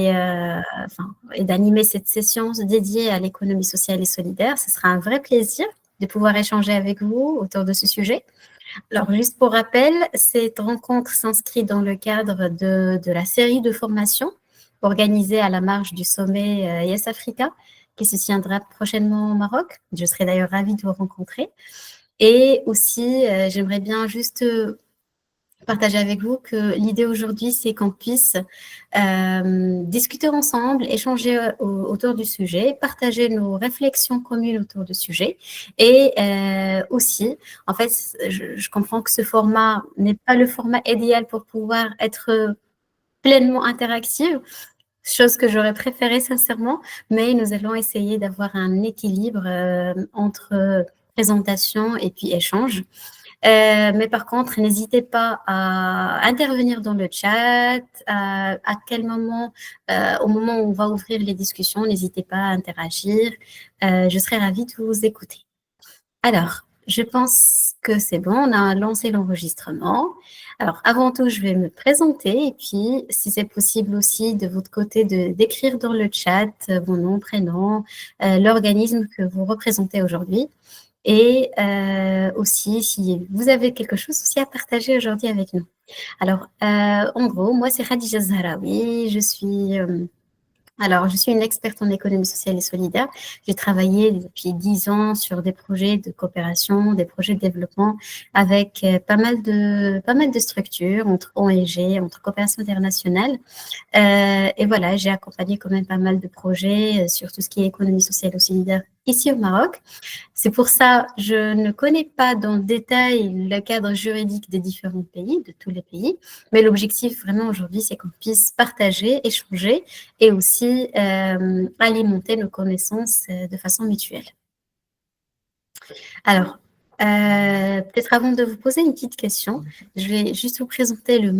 et d'animer cette session dédiée à l'économie sociale et solidaire. Ce sera un vrai plaisir de pouvoir échanger avec vous autour de ce sujet. Alors, juste pour rappel, cette rencontre s'inscrit dans le cadre de la série de formations organisée à la marge du sommet Yes Africa, qui se tiendra prochainement au Maroc. Je serai d'ailleurs ravie de vous rencontrer. Et aussi, j'aimerais bien juste partager avec vous que l'idée aujourd'hui, c'est qu'on puisse discuter ensemble, échanger autour du sujet, partager nos réflexions communes autour du sujet. Et aussi, en fait, je comprends que ce format n'est pas le format idéal pour pouvoir être pleinement interactif, chose que j'aurais préféré sincèrement, mais nous allons essayer d'avoir un équilibre entre présentation et puis échange. Mais par contre, n'hésitez pas à intervenir dans le chat. À quel moment, au moment où on va ouvrir les discussions, n'hésitez pas à interagir. Je serai ravie de vous écouter. Alors, je pense que c'est bon, on a lancé l'enregistrement. Alors, avant tout, je vais me présenter et puis, si c'est possible aussi de votre côté, d'écrire dans le chat vos noms, prénoms, l'organisme que vous représentez aujourd'hui. Et aussi, si vous avez quelque chose aussi à partager aujourd'hui avec nous. Alors, en gros, moi, c'est Khadija Zahraoui. Je suis une experte en économie sociale et solidaire. J'ai travaillé depuis 10 ans sur des projets de coopération, des projets de développement avec pas mal de structures, entre ONG, entre coopération internationale. Et voilà, j'ai accompagné quand même pas mal de projets sur tout ce qui est économie sociale et solidaire ici au Maroc. C'est pour ça que je ne connais pas dans le détail le cadre juridique des différents pays, de tous les pays, mais l'objectif vraiment aujourd'hui, c'est qu'on puisse partager, échanger et aussi alimenter nos connaissances de façon mutuelle. Alors, peut-être avant de vous poser une petite question, je vais juste vous présenter les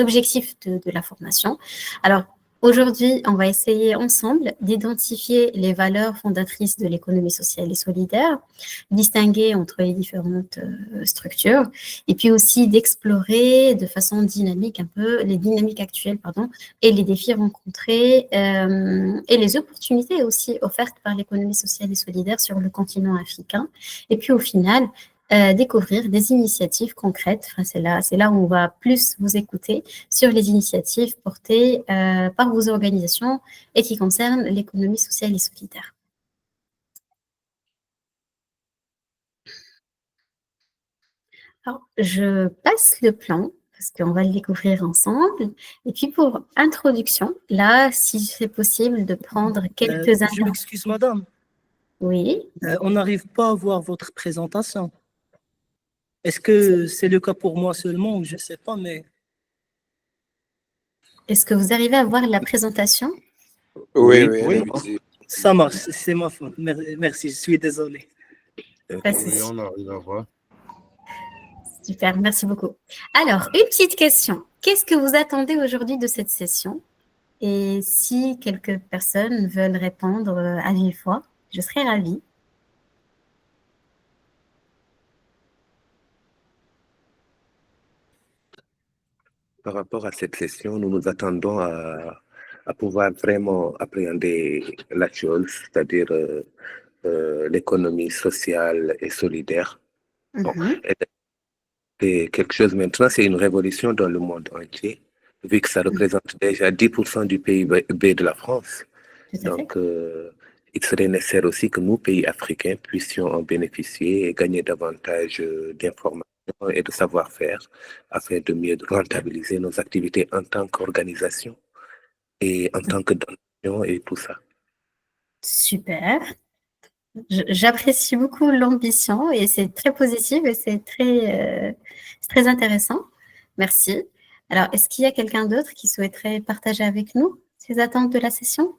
objectifs de la formation. Alors, aujourd'hui, on va essayer ensemble d'identifier les valeurs fondatrices de l'économie sociale et solidaire, distinguer entre les différentes structures, et puis aussi d'explorer de façon dynamique un peu les dynamiques actuelles, et les défis rencontrés et les opportunités aussi offertes par l'économie sociale et solidaire sur le continent africain. Et puis au final, découvrir des initiatives concrètes. Enfin, c'est là où on va plus vous écouter sur les initiatives portées par vos organisations et qui concernent l'économie sociale et solidaire. Alors, je passe le plan parce qu'on va le découvrir ensemble. Et puis pour introduction, là, si c'est possible de prendre quelques Je m'excuse, madame. Oui. On n'arrive pas à voir votre présentation. Est-ce que c'est le cas pour moi seulement ou je ne sais pas, mais... Est-ce que vous arrivez à voir la présentation? Oui. Ça marche, c'est ma faute. Merci, je suis désolé. Oui, on arrive à voir. Super, merci beaucoup. Alors, une petite question. Qu'est-ce que vous attendez aujourd'hui de cette session? Et si quelques personnes veulent répondre à vive voix, je serai ravie. Par rapport à cette session, nous nous attendons à pouvoir vraiment appréhender la chose, c'est-à-dire l'économie sociale et solidaire. Bon, c'est quelque chose maintenant, c'est une révolution dans le monde entier, vu que ça représente déjà 10% du PIB de la France. Donc, il serait nécessaire aussi que nous, pays africains, puissions en bénéficier et gagner davantage d'informations et de savoir-faire afin de mieux rentabiliser nos activités en tant qu'organisation et en tant que donation et tout ça. Super. J'apprécie beaucoup l'ambition et c'est très positif et c'est très intéressant. Merci. Alors, est-ce qu'il y a quelqu'un d'autre qui souhaiterait partager avec nous ses attentes de la session?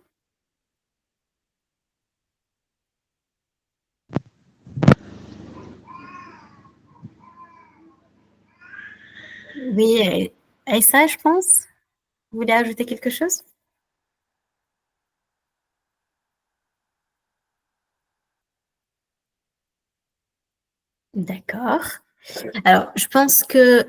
Oui, Aïssa, je pense. Vous voulez ajouter quelque chose? D'accord. Alors, je pense que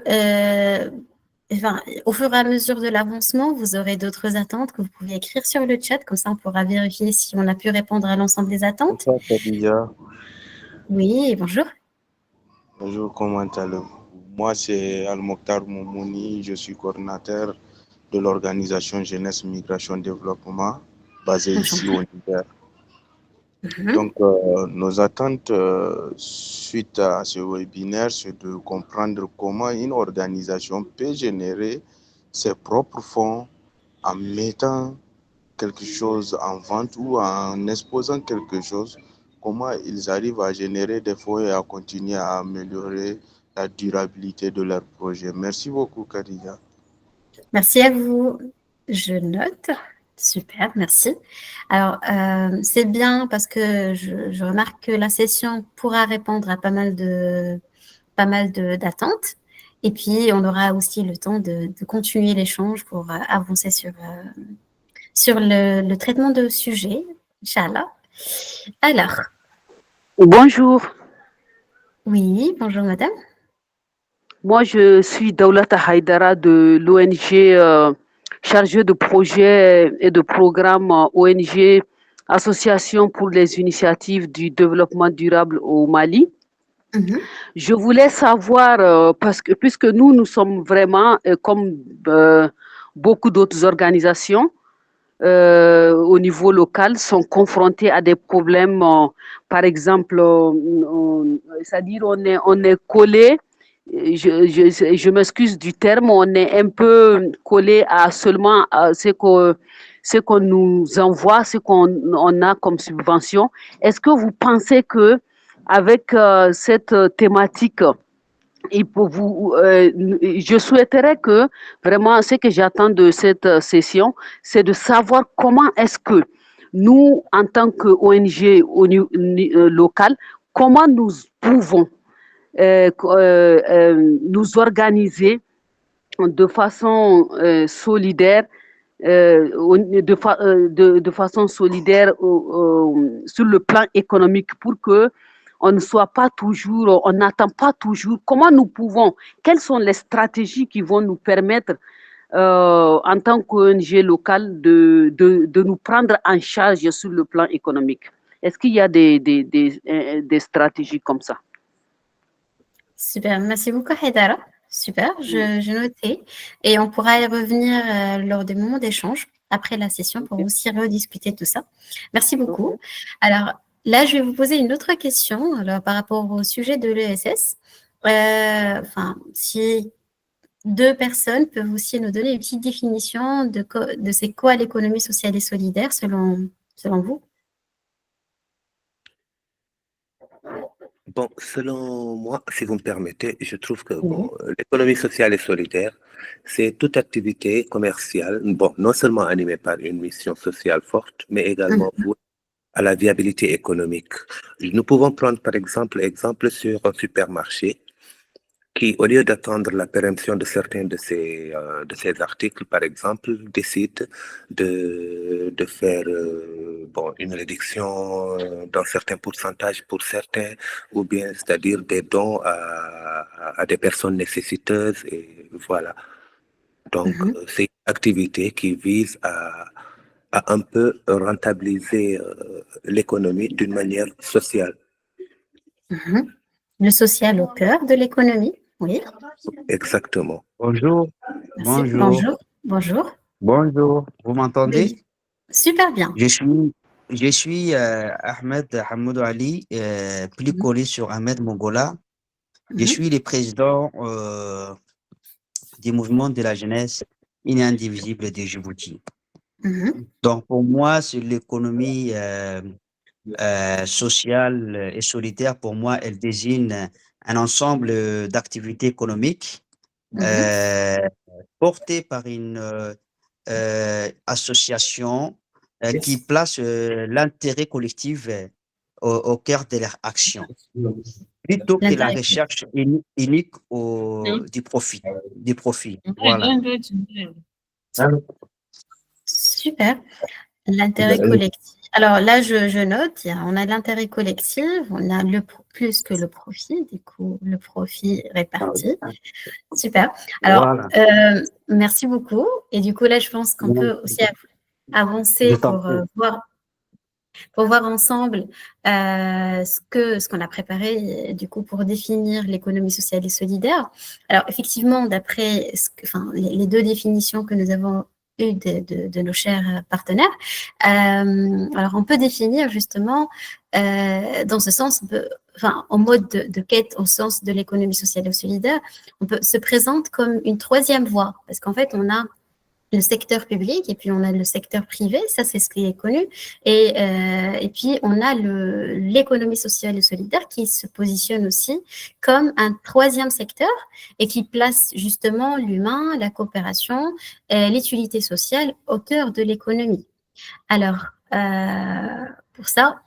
enfin, au fur et à mesure de l'avancement, vous aurez d'autres attentes que vous pouvez écrire sur le chat, comme ça on pourra vérifier si on a pu répondre à l'ensemble des attentes. Bonsoir, Khadija. Oui, bonjour. Bonjour, comment allez-vous? Moi, c'est Al-Mokhtar Moumouni, je suis coordinateur de l'organisation Jeunesse Migration Développement, basée ici au Niger. Donc, nos attentes suite à ce webinaire, c'est de comprendre comment une organisation peut générer ses propres fonds en mettant quelque chose en vente ou en exposant quelque chose, comment ils arrivent à générer des fonds et à continuer à améliorer la durabilité de leur projet. Merci beaucoup, Khadija. Merci à vous. Je note. Super, merci. Alors, c'est bien parce que je remarque que la session pourra répondre à pas mal d'attentes. Et puis, on aura aussi le temps de continuer l'échange pour avancer sur le traitement de sujet, Inch'Allah. Alors. Bonjour. Oui, bonjour madame. Moi, je suis Daoulata Haïdara de l'ONG chargée de projets et de programmes ONG Association pour les initiatives du développement durable au Mali. Je voulais savoir, parce que puisque nous sommes vraiment, comme beaucoup d'autres organisations au niveau local, sont confrontés à des problèmes, par exemple, c'est-à-dire on est collé, je m'excuse du terme, on est un peu collé à seulement ce qu'on nous envoie, ce qu'on a comme subvention. Est-ce que vous pensez que avec cette thématique, je souhaiterais que vraiment ce que j'attends de cette session, c'est de savoir comment est-ce que nous, en tant qu'ONG locale, comment nous pouvons nous organiser de façon solidaire, de façon solidaire sur le plan économique pour que on ne soit pas toujours, on n'attend pas toujours. Comment nous pouvons, quelles sont les stratégies qui vont nous permettre, en tant qu'ONG locale, de nous prendre en charge sur le plan économique? Est-ce qu'il y a des stratégies comme ça? Super, merci beaucoup Haïdara. Super, j'ai noté. Et on pourra y revenir lors des moments d'échange après la session pour aussi rediscuter tout ça. Merci beaucoup. Alors, là, je vais vous poser une autre question alors, par rapport au sujet de l'ESS. Si deux personnes peuvent aussi nous donner une petite définition de c'est quoi l'économie sociale et solidaire selon vous? Bon, selon moi, si vous me permettez, je trouve que l'économie sociale et solidaire, c'est toute activité commerciale, bon, non seulement animée par une mission sociale forte, mais également vouée à la viabilité économique. Nous pouvons prendre par exemple sur un supermarché qui, au lieu d'attendre la péremption de certains de ces articles, par exemple, décide de faire une réduction d'un certain pourcentage pour certains, ou bien, c'est-à-dire des dons à des personnes nécessiteuses, et voilà. Donc, c'est une activité qui vise à un peu rentabiliser l'économie d'une manière sociale. Le social au cœur de l'économie, oui. Exactement. Bonjour. Merci. Bonjour. Bonjour. Vous m'entendez? Oui. Super bien. Je suis Ahmed Hamoud Ali, plus connu sur Ahmed Mongola. Je suis le président du mouvement de la jeunesse inindivisible de Djibouti. Donc, pour moi, sur l'économie sociale et solidaire, pour moi, elle désigne un ensemble d'activités économiques portées par une association qui place l'intérêt collectif au cœur de leur action, plutôt que la recherche unique du profit. Voilà. Super. L'intérêt collectif Alors là, je note, on a l'intérêt collectif, on a plus que le profit, du coup, le profit réparti. Super. Alors, Voilà. merci beaucoup. Et du coup, là, je pense qu'on peut aussi avancer pour voir ensemble ce qu'on a préparé du coup pour définir l'économie sociale et solidaire. Alors effectivement, d'après les deux définitions que nous avons eues de nos chers partenaires, alors on peut définir justement dans ce sens, en mode de quête au sens de l'économie sociale et solidaire, se présente comme une troisième voie, parce qu'en fait, on a le secteur public et puis on a le secteur privé, ça c'est ce qui est connu, et puis on a l'économie sociale et solidaire qui se positionne aussi comme un troisième secteur et qui place justement l'humain, la coopération, l'utilité sociale au cœur de l'économie. Alors, pour ça,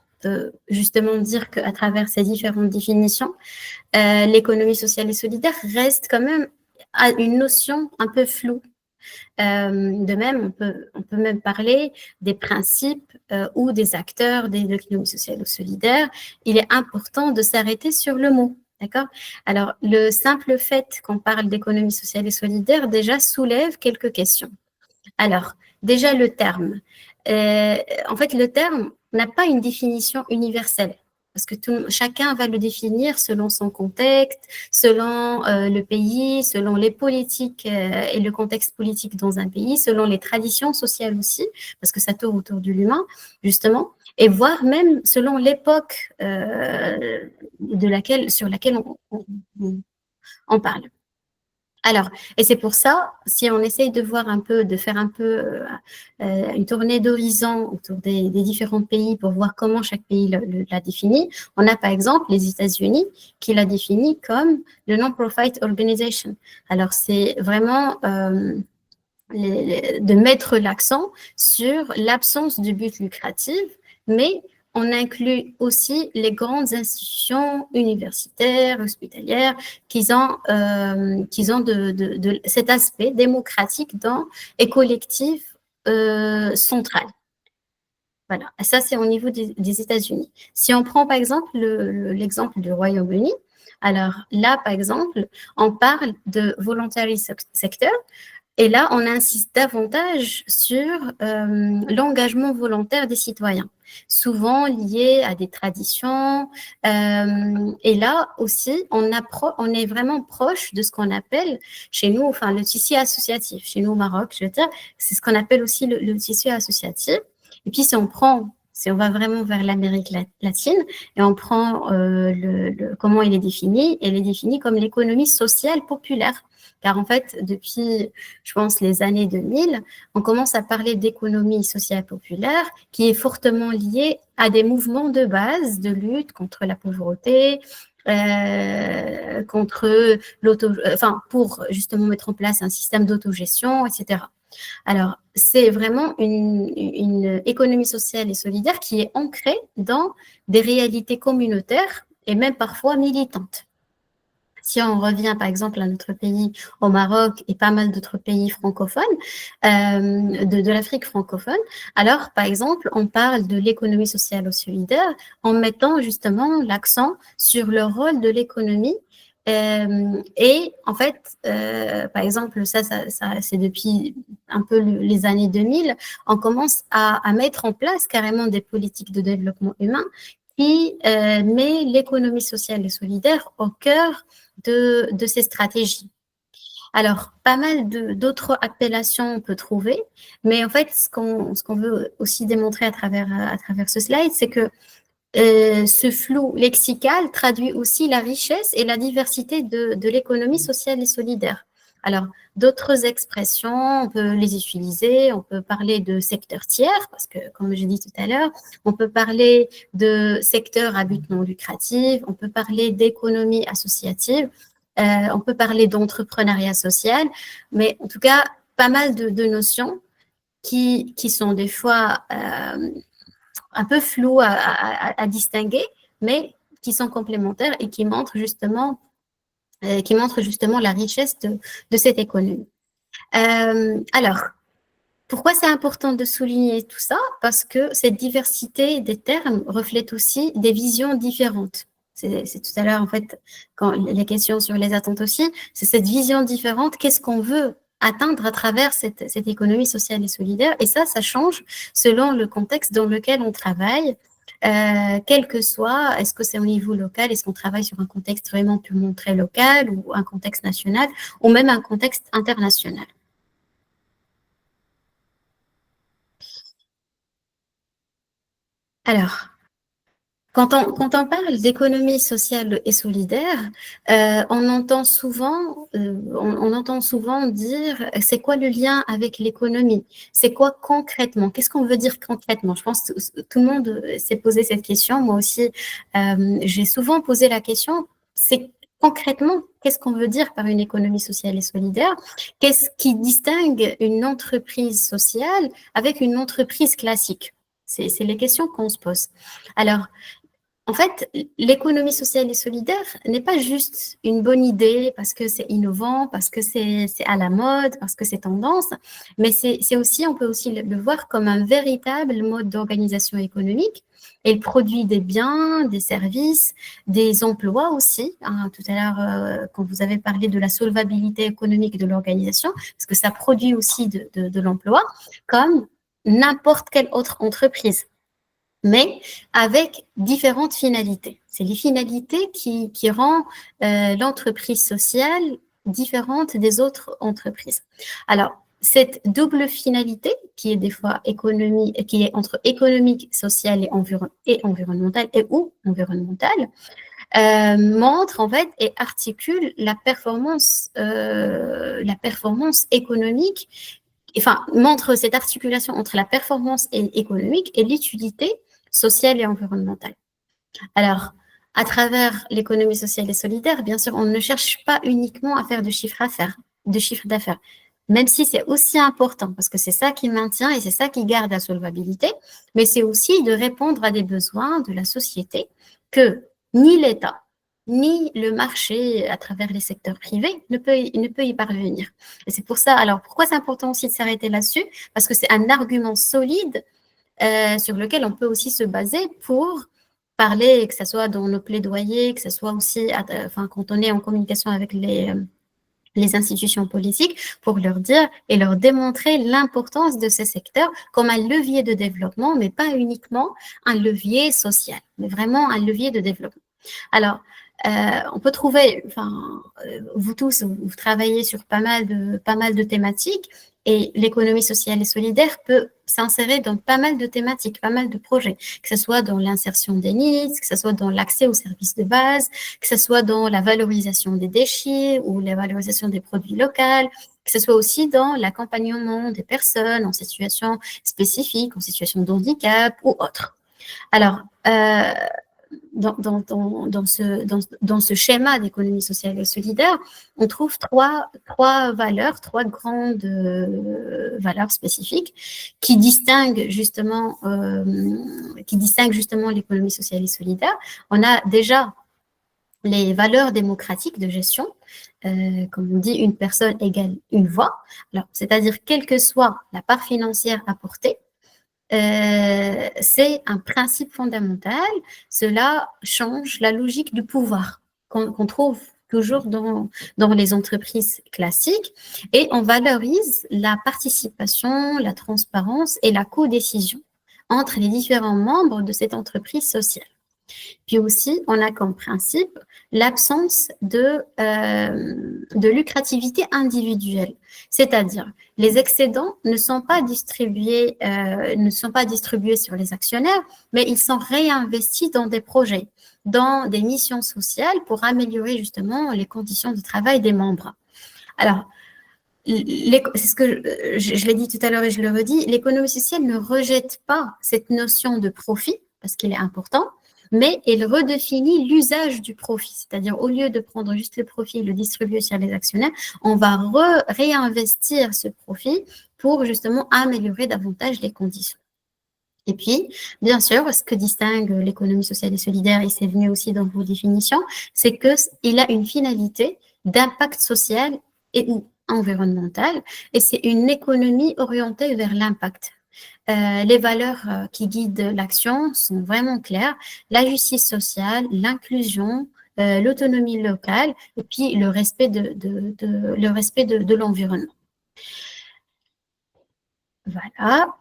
justement dire qu'à travers ces différentes définitions, l'économie sociale et solidaire reste quand même une notion un peu floue. De même, on peut même parler des principes ou des acteurs de l'économie sociale ou solidaire. Il est important de s'arrêter sur le mot. D'accord? Alors, le simple fait qu'on parle d'économie sociale et solidaire déjà soulève quelques questions. Alors, déjà le terme. En fait, le terme n'a pas une définition universelle parce que chacun va le définir selon son contexte, selon le pays, selon les politiques et le contexte politique dans un pays, selon les traditions sociales aussi, parce que ça tourne autour de l'humain, justement, et voire même selon l'époque sur laquelle on parle. Alors, et c'est pour ça, si on essaye de faire un peu une tournée d'horizon autour des différents pays pour voir comment chaque pays l'a défini, on a par exemple les États-Unis qui l'a défini comme le non-profit organization. Alors, c'est vraiment de mettre l'accent sur l'absence de but lucratif, mais on inclut aussi les grandes institutions universitaires, hospitalières, qui ont cet aspect démocratique et collectif central. Voilà, ça c'est au niveau des États-Unis. Si on prend par exemple l'exemple du Royaume-Uni, alors là par exemple, on parle de voluntary sector. Et là, on insiste davantage sur l'engagement volontaire des citoyens, souvent lié à des traditions. Et là aussi, on est vraiment proche de ce qu'on appelle chez nous, enfin le tissu associatif. Chez nous au Maroc, je veux dire, c'est ce qu'on appelle aussi le tissu associatif. Et puis, si on va vraiment vers l'Amérique latine et on prend comment il est défini, il est défini comme l'économie sociale populaire. Car en fait, depuis, je pense, les années 2000, on commence à parler d'économie sociale populaire qui est fortement liée à des mouvements de base de lutte contre la pauvreté, pour justement mettre en place un système d'autogestion, etc. Alors, c'est vraiment une économie sociale et solidaire qui est ancrée dans des réalités communautaires et même parfois militantes. Si on revient par exemple à notre pays, au Maroc et pas mal d'autres pays francophones, de l'Afrique francophone, alors par exemple, on parle de l'économie sociale et solidaire en mettant justement l'accent sur le rôle de l'économie. Et en fait, par exemple, ça c'est depuis un peu les années 2000, on commence à mettre en place carrément des politiques de développement humain qui met l'économie sociale et solidaire au cœur de ces stratégies. Alors, pas mal d'autres appellations on peut trouver, mais en fait, ce qu'on veut aussi démontrer à travers ce slide, c'est que ce flou lexical traduit aussi la richesse et la diversité de l'économie sociale et solidaire. Alors, d'autres expressions, on peut les utiliser, on peut parler de secteur tiers, parce que, comme j'ai dit tout à l'heure, on peut parler de secteur à but non lucratif, on peut parler d'économie associative, on peut parler d'entrepreneuriat social, mais en tout cas, pas mal de notions qui sont des fois un peu floues à distinguer, mais qui sont complémentaires et qui montrent justement la richesse de cette économie. Alors, Pourquoi c'est important de souligner tout ça? Parce que cette diversité des termes reflète aussi des visions différentes. C'est tout à l'heure, en fait, quand les questions sur les attentes aussi, c'est cette vision différente, qu'est-ce qu'on veut atteindre à travers cette économie sociale et solidaire. Et ça change selon le contexte dans lequel on travaille, quel que soit, est-ce que c'est au niveau local, est-ce qu'on travaille sur un contexte vraiment purement très local ou un contexte national ou même un contexte international. Alors, quand on parle d'économie sociale et solidaire, on entend souvent dire c'est quoi le lien avec l'économie? C'est quoi concrètement? Qu'est-ce qu'on veut dire concrètement? Je pense que tout le monde s'est posé cette question. Moi aussi, j'ai souvent posé la question. C'est concrètement, qu'est-ce qu'on veut dire par une économie sociale et solidaire? Qu'est-ce qui distingue une entreprise sociale avec une entreprise classique? C'est les questions qu'on se pose. Alors, en fait, l'économie sociale et solidaire n'est pas juste une bonne idée parce que c'est innovant, parce que c'est à la mode, parce que c'est tendance, mais c'est aussi, on peut aussi le voir comme un véritable mode d'organisation économique. Elle produit des biens, des services, des emplois aussi. Hein, tout à l'heure, quand vous avez parlé de la solvabilité économique de l'organisation, parce que ça produit aussi de l'emploi, comme n'importe quelle autre entreprise, mais avec différentes finalités. C'est les finalités qui rendent l'entreprise sociale différente des autres entreprises. Alors, cette double finalité, qui est des fois qui est entre économique, sociale et environnementale, montre en fait et articule la performance économique, enfin montre cette articulation entre la performance économique et l'utilité sociale et environnementale. Alors, à travers l'économie sociale et solidaire, bien sûr, on ne cherche pas uniquement à faire de chiffre d'affaires, même si c'est aussi important, parce que c'est ça qui maintient et c'est ça qui garde la solvabilité, mais c'est aussi de répondre à des besoins de la société que ni l'État, ni le marché à travers les secteurs privés ne peut y parvenir. Et c'est pour ça, alors pourquoi c'est important aussi de s'arrêter là-dessus? Parce que c'est un argument solide sur lequel on peut aussi se baser pour parler, que ce soit dans nos plaidoyers, que ce soit aussi quand on est en communication avec les institutions politiques, pour leur dire et leur démontrer l'importance de ces secteurs comme un levier de développement, mais pas uniquement un levier social, mais vraiment un levier de développement. Alors, on peut trouver, vous tous, vous travaillez sur pas mal de thématiques, et l'économie sociale et solidaire peut s'insérer dans pas mal de thématiques, pas mal de projets, que ce soit dans l'insertion des NEET, que ce soit dans l'accès aux services de base, que ce soit dans la valorisation des déchets ou la valorisation des produits locaux, que ce soit aussi dans l'accompagnement des personnes en situation spécifique, en situation de handicap ou autre. Alors, dans ce schéma d'économie sociale et solidaire, on trouve trois grandes valeurs spécifiques qui distinguent justement l'économie sociale et solidaire. On a déjà les valeurs démocratiques de gestion, comme on dit, une personne égale une voix. Alors, c'est-à-dire quelle que soit la part financière apportée, c'est un principe fondamental. Cela change la logique du pouvoir qu'on trouve toujours dans les entreprises classiques, et on valorise la participation, la transparence et la co-décision entre les différents membres de cette entreprise sociale. Puis aussi, on a comme principe l'absence de lucrativité individuelle, c'est-à-dire les excédents ne sont pas distribués sur les actionnaires, mais ils sont réinvestis dans des projets, dans des missions sociales pour améliorer justement les conditions de travail des membres. Alors, c'est ce que je l'ai dit tout à l'heure et je le redis, l'économie sociale ne rejette pas cette notion de profit, parce qu'il est important, mais elle redéfinit l'usage du profit. C'est-à-dire, au lieu de prendre juste le profit et le distribuer sur les actionnaires, on va réinvestir ce profit pour justement améliorer davantage les conditions. Et puis, bien sûr, ce que distingue l'économie sociale et solidaire, et c'est venu aussi dans vos définitions, c'est qu'il a une finalité d'impact social et environnementale et c'est une économie orientée vers l'impact. Les valeurs qui guident l'action sont vraiment claires, la justice sociale, l'inclusion, l'autonomie locale et puis le respect de l'environnement. Voilà.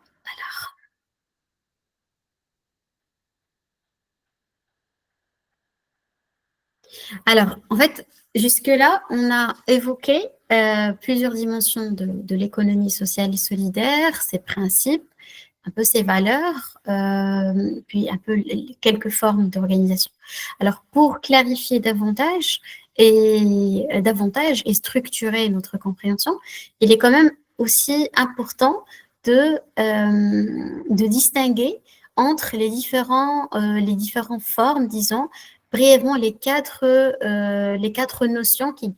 Alors, en fait, jusque-là, on a évoqué plusieurs dimensions de l'économie sociale et solidaire, ses principes, un peu ses valeurs, puis un peu quelques formes d'organisation. Alors, pour clarifier davantage et structurer notre compréhension, il est quand même aussi important de distinguer entre les différentes formes, disons, brièvement les quatre notions qui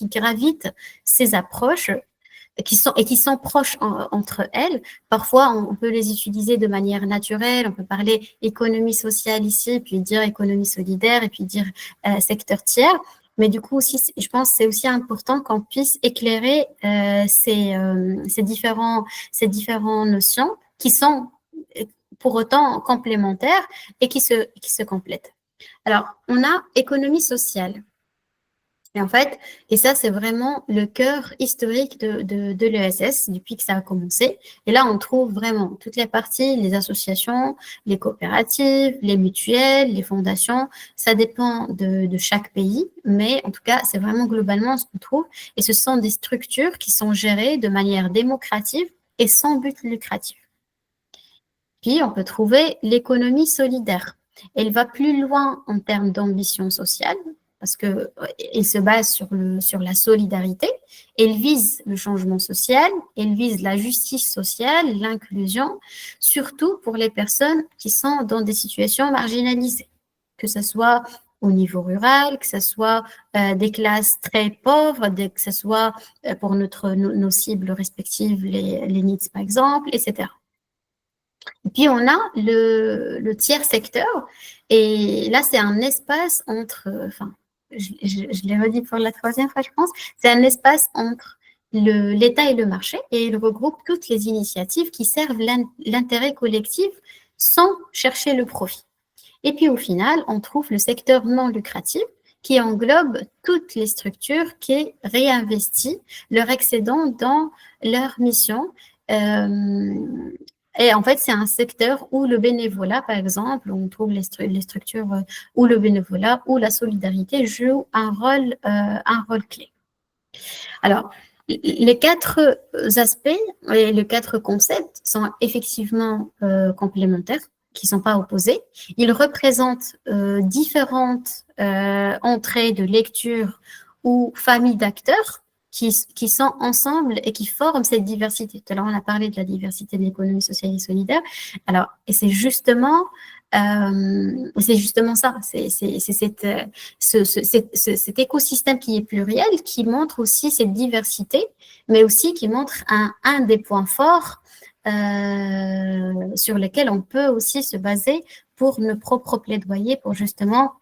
gravitent ces approches qui sont proches entre elles. Parfois, on peut les utiliser de manière naturelle. On peut parler économie sociale ici, puis dire économie solidaire, et puis dire secteur tiers. Mais du coup, aussi, je pense que c'est aussi important qu'on puisse éclairer ces différentes notions qui sont pour autant complémentaires et qui se complètent. Alors, on a économie sociale. Et en fait, et ça, c'est vraiment le cœur historique de l'ESS depuis que ça a commencé. Et là, on trouve vraiment toutes les parties, les associations, les coopératives, les mutuelles, les fondations. Ça dépend de chaque pays, mais en tout cas, c'est vraiment globalement ce qu'on trouve. Et ce sont des structures qui sont gérées de manière démocratique et sans but lucratif. Puis, on peut trouver l'économie solidaire. Elle va plus loin en termes d'ambition sociale, parce qu'elle se base sur la solidarité, elle vise le changement social, elle vise la justice sociale, l'inclusion, surtout pour les personnes qui sont dans des situations marginalisées, que ce soit au niveau rural, que ce soit des classes très pauvres, que ce soit pour nos cibles respectives, les NEETs par exemple, etc. Et puis, on a le tiers secteur, et là, c'est un espace entre, je l'ai redit pour la troisième fois, je pense, c'est un espace entre l'État et le marché, et il regroupe toutes les initiatives qui servent l'intérêt collectif sans chercher le profit. Et puis, au final, on trouve le secteur non lucratif, qui englobe toutes les structures qui réinvestissent leur excédent dans leur mission. Et en fait, c'est un secteur où le bénévolat, par exemple, on trouve les structures où le bénévolat, où la solidarité joue un rôle clé. Alors, les quatre aspects et les quatre concepts sont effectivement complémentaires, qui ne sont pas opposés. Ils représentent différentes entrées de lecture ou familles d'acteurs qui sont ensemble et qui forment cette diversité. Tout à l'heure, on a parlé de la diversité de l'économie sociale et solidaire. Alors, et c'est justement ça, c'est cet écosystème qui est pluriel, qui montre aussi cette diversité, mais aussi qui montre un des points forts sur lesquels on peut aussi se baser pour nos propres plaidoyers, pour justement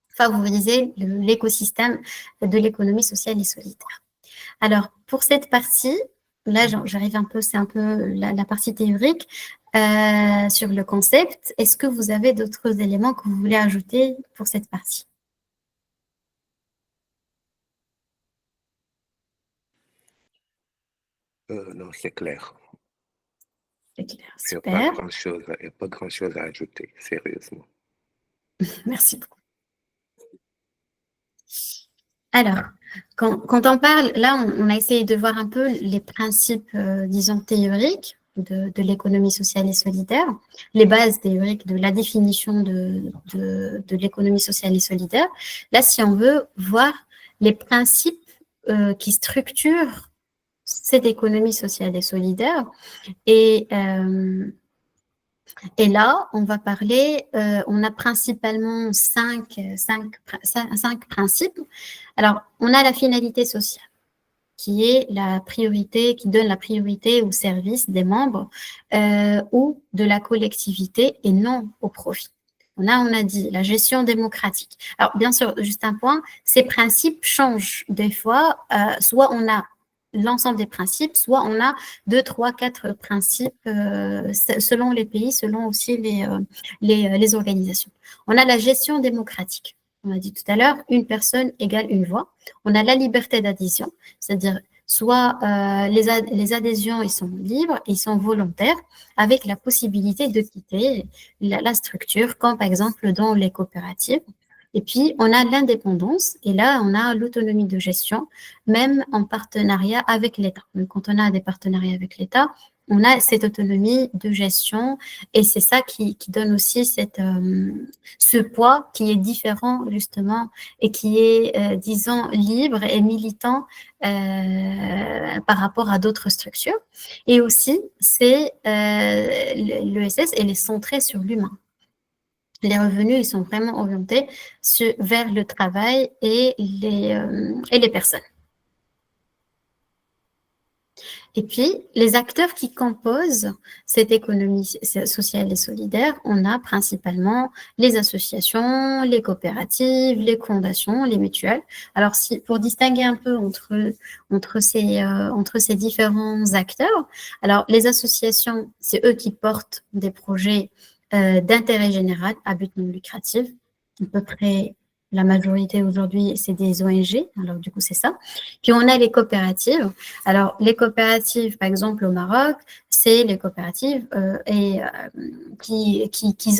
favoriser l'écosystème de l'économie sociale et solidaire. Alors, pour cette partie, là, j'arrive un peu, c'est un peu la partie théorique sur le concept. Est-ce que vous avez d'autres éléments que vous voulez ajouter pour cette partie? Non, c'est clair. C'est clair, Il n'y a super. pas grand-chose à ajouter, sérieusement. Merci beaucoup. Alors, quand on parle, là, on a essayé de voir un peu les principes, disons, théoriques de l'économie sociale et solidaire, les bases théoriques de la définition de l'économie sociale et solidaire. Là, si on veut voir les principes qui structurent cette économie sociale et solidaire, et là, on va parler, on a principalement cinq principes. Alors, on a la finalité sociale, qui est la priorité, qui donne la priorité au service des membres ou de la collectivité et non au profit. On a dit la gestion démocratique. Alors, bien sûr, juste un point, ces principes changent des fois. Soit on a l'ensemble des principes, soit on a 2, 3, 4 principes selon les pays, selon aussi les organisations. On a la gestion démocratique. On a dit tout à l'heure, une personne égale une voix. On a la liberté d'adhésion, c'est-à-dire soit les adhésions, ils sont libres, ils sont volontaires, avec la possibilité de quitter la structure, comme par exemple dans les coopératives. Et puis, on a l'indépendance, et là, on a l'autonomie de gestion, même en partenariat avec l'État. Donc, quand on a des partenariats avec l'État, on a cette autonomie de gestion, et c'est ça qui donne aussi ce poids qui est différent, justement, et qui est, disons, libre et militant par rapport à d'autres structures. Et aussi, c'est l'ESS, elle est centrée sur l'humain. Les revenus, ils sont vraiment orientés vers le travail et les personnes. Et puis, les acteurs qui composent cette économie sociale et solidaire, on a principalement les associations, les coopératives, les fondations, les mutuelles. Alors, pour distinguer un peu entre ces différents acteurs, alors les associations, c'est eux qui portent des projets d'intérêt général à but non lucratif. À peu près la majorité aujourd'hui, c'est des ONG, alors du coup, c'est ça. Puis on a les coopératives. Alors, les coopératives, par exemple, au Maroc, c'est les coopératives qui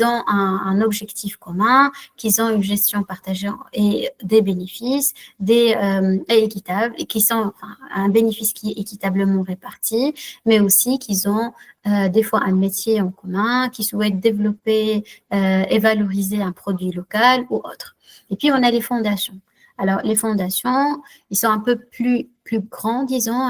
ont un objectif commun, qui ont une gestion partagée et des bénéfices, et équitables, et qui sont un bénéfice qui est équitablement réparti, mais aussi qu'ils ont des fois un métier en commun, qui souhaitent développer et valoriser un produit local ou autre. Et puis, on a les fondations. Alors, les fondations, ils sont un peu plus grands, disons,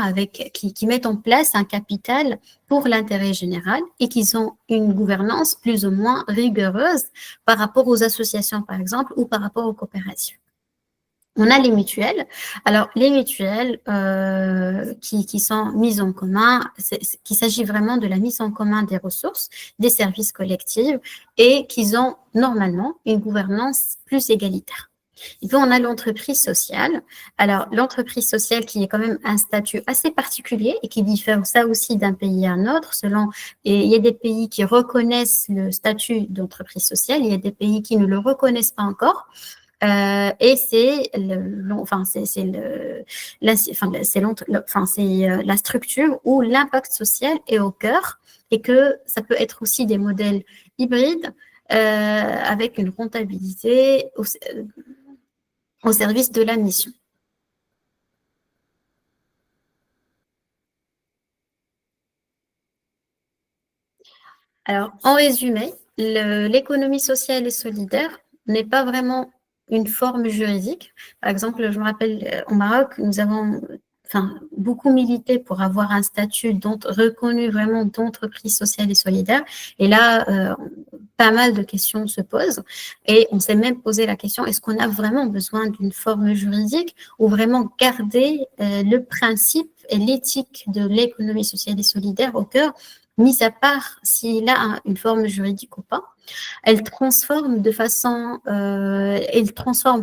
qui mettent en place un capital pour l'intérêt général et qui ont une gouvernance plus ou moins rigoureuse par rapport aux associations, par exemple, ou par rapport aux coopératives. On a les mutuelles. Alors, les mutuelles qui sont mises en commun, qu'il s'agit vraiment de la mise en commun des ressources, des services collectifs et qui ont normalement une gouvernance plus égalitaire. Et puis, on a l'entreprise sociale. Alors, l'entreprise sociale qui est quand même un statut assez particulier et qui diffère ça aussi d'un pays à un autre et il y a des pays qui reconnaissent le statut d'entreprise sociale, il y a des pays qui ne le reconnaissent pas encore. Et c'est la structure où l'impact social est au cœur et que ça peut être aussi des modèles hybrides avec une rentabilité au service de la mission. Alors, en résumé, l'économie sociale et solidaire n'est pas vraiment une forme juridique. Par exemple, je me rappelle, au Maroc, nous avons beaucoup milité pour avoir un statut reconnu vraiment d'entreprise sociale et solidaire. Et là, pas mal de questions se posent. Et on s'est même posé la question, est-ce qu'on a vraiment besoin d'une forme juridique ou vraiment garder le principe et l'éthique de l'économie sociale et solidaire au cœur, mis à part s'il a une forme juridique ou pas. Elle transforme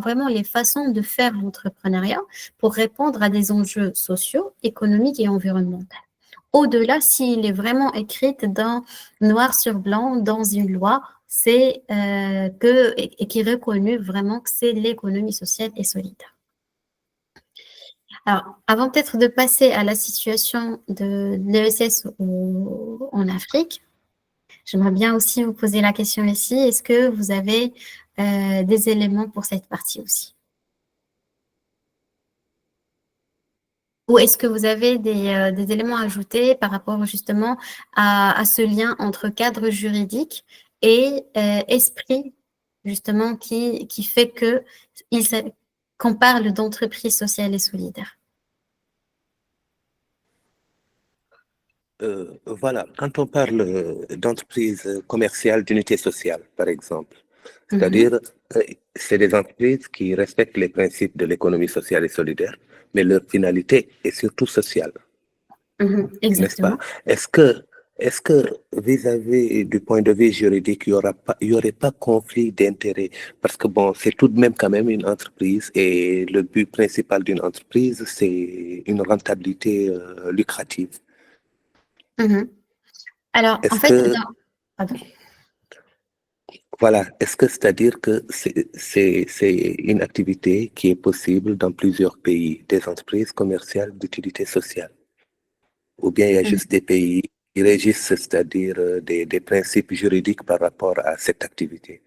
vraiment les façons de faire l'entrepreneuriat pour répondre à des enjeux sociaux, économiques et environnementaux. Au-delà, s'il est vraiment écrit noir sur blanc dans une loi, et qui est reconnu vraiment que c'est l'économie sociale et solidaire. Alors, avant peut-être de passer à la situation de l'ESS en Afrique, j'aimerais bien aussi vous poser la question ici, est-ce que vous avez des éléments pour cette partie aussi? Ou est-ce que vous avez des éléments à ajouter par rapport justement à ce lien entre cadre juridique et esprit, justement, qui fait qu'on parle d'entreprise sociale et solidaire? Voilà, quand on parle d'entreprise commerciale d'unité sociale, par exemple, c'est-à-dire c'est des entreprises qui respectent les principes de l'économie sociale et solidaire, mais leur finalité est surtout sociale. Exactement. N'est-ce pas? Est-ce que Est-ce que vis-à-vis du point de vue juridique, il y aurait pas conflit d'intérêts? Parce que bon, c'est tout de même quand même une entreprise et le but principal d'une entreprise, c'est une rentabilité lucrative. Mhm. Alors, en Est-ce fait, que, pardon. voilà, est-ce que c'est-à-dire que c'est une activité qui est possible dans plusieurs pays, des entreprises commerciales d'utilité sociale? Ou bien il y a Mhm. juste des pays qui régissent, c'est-à-dire des principes juridiques par rapport à cette activité?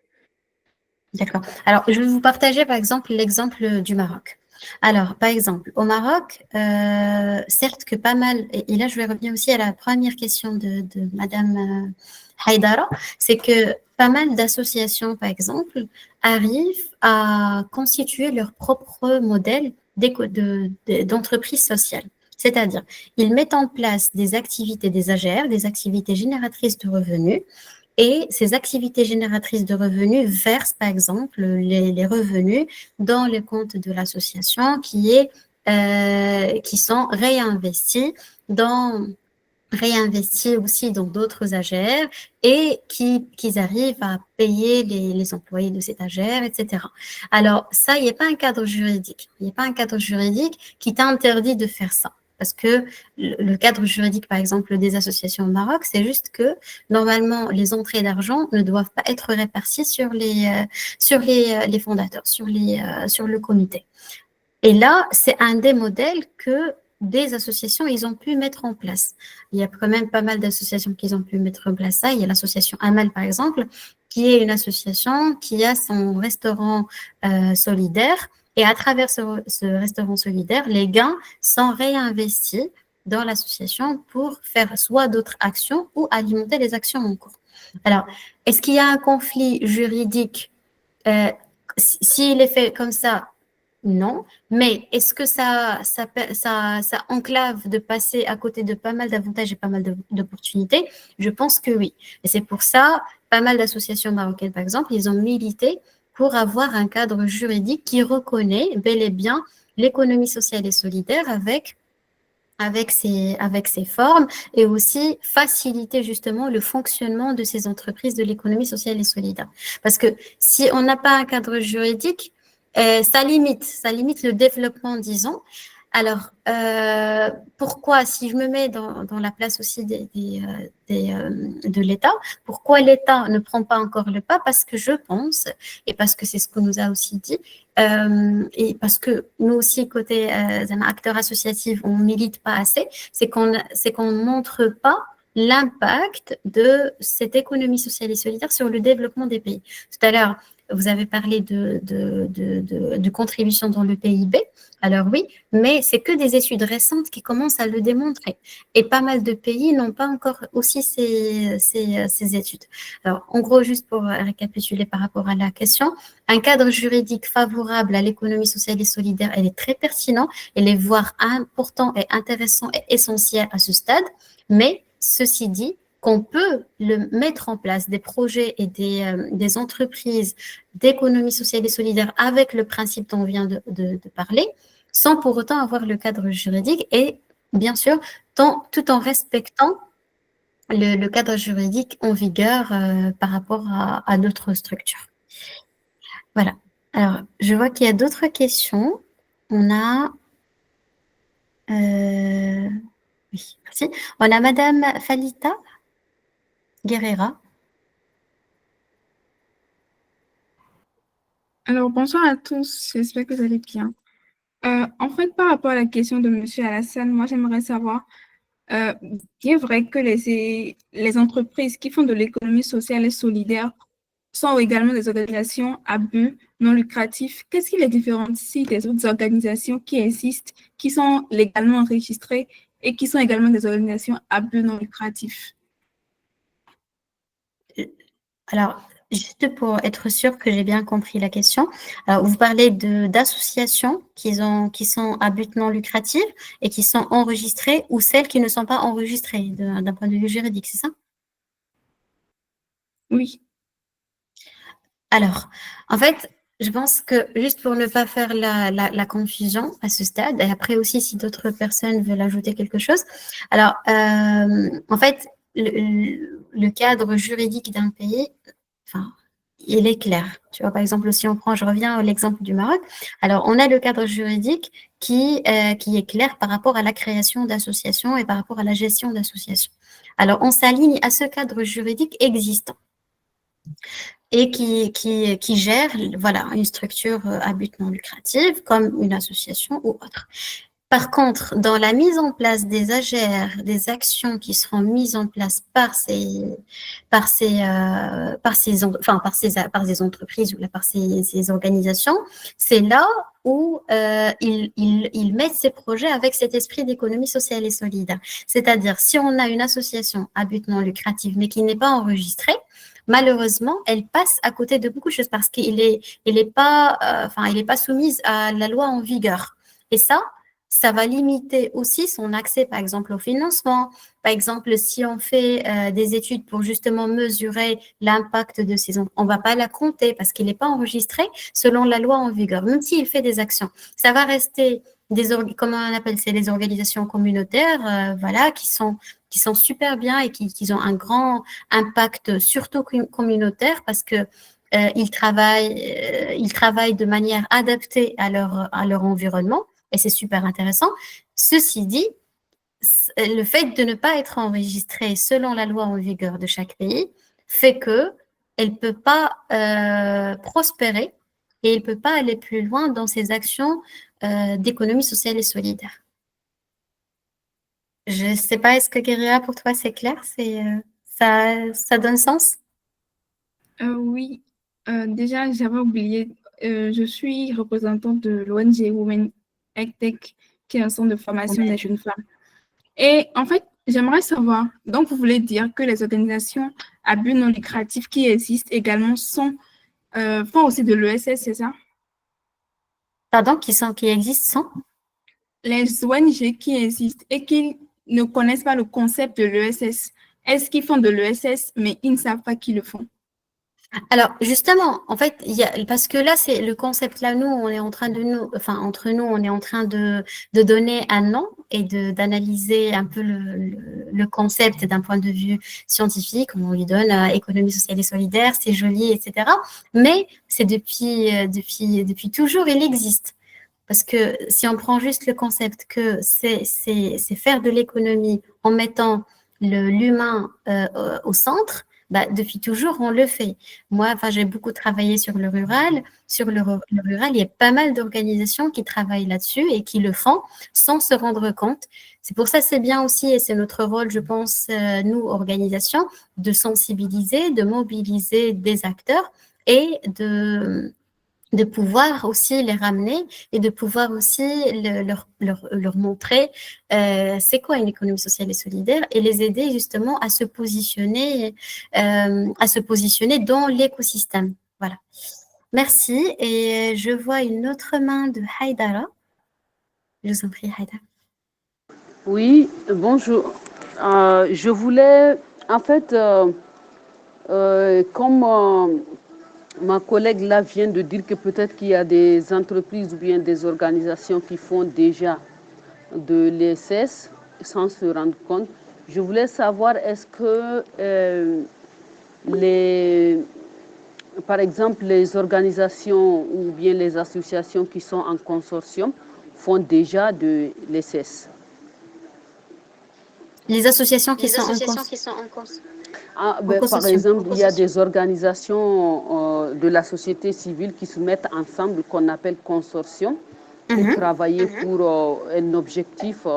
D'accord. Alors, je vais vous partager par exemple l'exemple du Maroc. Alors, par exemple, au Maroc, certes que pas mal, et là je vais revenir aussi à la première question de Madame Haïdara, c'est que pas mal d'associations, par exemple, arrivent à constituer leur propre modèle d'entreprise sociale. C'est-à-dire, ils mettent en place des activités, des AGR, des activités génératrices de revenus, et ces activités génératrices de revenus versent, par exemple, les revenus dans le compte de l'association qui sont réinvestis aussi dans d'autres AGR et qu'ils arrivent à payer les employés de cet AGR, etc. Alors, ça, il n'y a pas un cadre juridique. Il n'y a pas un cadre juridique qui t'interdit de faire ça. Parce que le cadre juridique, par exemple, des associations au Maroc, c'est juste que normalement, les entrées d'argent ne doivent pas être réparties sur les fondateurs, sur le comité. Et là, c'est un des modèles que des associations, ils ont pu mettre en place. Il y a quand même pas mal d'associations qui ont pu mettre en place ça. Il y a l'association Amal, par exemple, qui est une association qui a son restaurant solidaire. Et à travers ce restaurant solidaire, les gains sont réinvestis dans l'association pour faire soit d'autres actions ou alimenter les actions en cours. Alors, est-ce qu'il y a un conflit juridique s'il est fait comme ça? Non, mais est-ce que ça enclave de passer à côté de pas mal d'avantages et pas mal d'opportunités? Je pense que oui. Et c'est pour ça, pas mal d'associations marocaines, par exemple, ils ont milité pour avoir un cadre juridique qui reconnaît bel et bien l'économie sociale et solidaire avec ses formes et aussi faciliter justement le fonctionnement de ces entreprises de l'économie sociale et solidaire. Parce que si on n'a pas un cadre juridique, ça limite le développement, disons. Alors, pourquoi, si je me mets dans la place aussi de l'État, pourquoi l'État ne prend pas encore le pas? Parce que je pense, et parce que c'est ce qu'on nous a aussi dit, et parce que nous aussi, côté acteurs associatifs, on ne milite pas assez, c'est qu'on ne montre pas l'impact de cette économie sociale et solidaire sur le développement des pays. Tout à l'heure, vous avez parlé de contribution dans le PIB. Alors oui, mais c'est que des études récentes qui commencent à le démontrer. Et pas mal de pays n'ont pas encore aussi ces études. Alors, en gros, juste pour récapituler par rapport à la question, un cadre juridique favorable à l'économie sociale et solidaire, elle est très pertinent, elle est voire important et intéressant et essentiel à ce stade. Mais ceci dit, qu'on peut mettre en place des projets et des entreprises d'économie sociale et solidaire avec le principe dont on vient de parler, sans pour autant avoir le cadre juridique et bien sûr, tout en respectant le cadre juridique en vigueur par rapport à d'autres structures. Voilà. Alors, je vois qu'il y a d'autres questions. On a... oui, merci. On a Madame Falita Guerrera. Alors, bonsoir à tous, j'espère que vous allez bien. En fait, par rapport à la question de M. Alassane, moi, j'aimerais savoir, bien vrai que les entreprises qui font de l'économie sociale et solidaire sont également des organisations à but non lucratif. Qu'est-ce qui les différencie des autres organisations qui existent, qui sont légalement enregistrées et qui sont également des organisations à but non lucratif? Alors, juste pour être sûr que j'ai bien compris la question, alors vous parlez d'associations qui sont à but non lucratif et qui sont enregistrées ou celles qui ne sont pas enregistrées d'un point de vue juridique, c'est ça? Oui. Alors, en fait, je pense que juste pour ne pas faire la confusion à ce stade, et après aussi si d'autres personnes veulent ajouter quelque chose, alors en fait, le cadre juridique d'un pays, enfin, il est clair. Tu vois, par exemple, si on prend, je reviens à l'exemple du Maroc. Alors, on a le cadre juridique qui est clair par rapport à la création d'associations et par rapport à la gestion d'associations. Alors, on s'aligne à ce cadre juridique existant et qui gère, voilà, une structure à but non lucratif comme une association ou autre. Par contre, dans la mise en place des AGR, des actions qui seront mises en place par ces entreprises ou par ces organisations, c'est là où ils mettent ces projets avec cet esprit d'économie sociale et solidaire. C'est-à-dire, si on a une association à but non lucratif, mais qui n'est pas enregistrée, malheureusement, elle passe à côté de beaucoup de choses parce qu'il est pas soumise à la loi en vigueur. Et ça va limiter aussi son accès, par exemple, au financement. Par exemple, si on fait des études pour justement mesurer l'impact de ces on ne va pas la compter parce qu'il n'est pas enregistré selon la loi en vigueur, même s'il fait des actions. Ça va rester comment on appelle, c'est les organisations communautaires, voilà, qui sont super bien et qui ont un grand impact, surtout communautaire, parce que ils travaillent de manière adaptée à leur environnement. Et c'est super intéressant. Ceci dit, le fait de ne pas être enregistré selon la loi en vigueur de chaque pays fait qu'elle ne peut pas prospérer et elle ne peut pas aller plus loin dans ses actions d'économie sociale et solidaire. Je ne sais pas, est-ce que Guérilla, pour toi, c'est clair? Ça donne sens? Oui, déjà, j'avais oublié, je suis représentante de l'ONG Women EdTech, qui est un centre de formation des jeunes femmes. Et en fait, j'aimerais savoir, donc vous voulez dire que les organisations à but non lucratif qui existent également font aussi de l'ESS, c'est ça? Pardon, qui existent sans? Les ONG qui existent et qui ne connaissent pas le concept de l'ESS, est-ce qu'ils font de l'ESS, mais ils ne savent pas qu'ils le font? Alors, justement, en fait, parce que là, c'est le concept, là, nous, on est en train entre nous, on est en train de donner un nom et d'analyser un peu le concept d'un point de vue scientifique. On lui donne économie sociale et solidaire, c'est joli, etc. Mais c'est depuis toujours, il existe. Parce que si on prend juste le concept que c'est faire de l'économie en mettant l'humain au centre, bah, depuis toujours, on le fait. Moi, j'ai beaucoup travaillé sur le rural. Sur le rural, il y a pas mal d'organisations qui travaillent là-dessus et qui le font sans se rendre compte. C'est pour ça que c'est bien aussi, et c'est notre rôle, je pense, nous, organisations, de sensibiliser, de mobiliser des acteurs et de pouvoir aussi les ramener et de pouvoir aussi leur montrer c'est quoi une économie sociale et solidaire et les aider justement à se positionner dans l'écosystème. Voilà. Merci. Et je vois une autre main de Haïdara. Je vous en prie, Haïdara. Oui, bonjour. Je voulais, en fait, comme ma collègue là vient de dire que peut-être qu'il y a des entreprises ou bien des organisations qui font déjà de l'ESS sans se rendre compte. Je voulais savoir, est-ce que par exemple, les organisations ou bien les associations qui sont en consortium font déjà de l'ESS? Les associations qui sont en consortium. Par exemple, il y a des organisations de la société civile qui se mettent ensemble, qu'on appelle consortium, pour travailler pour un objectif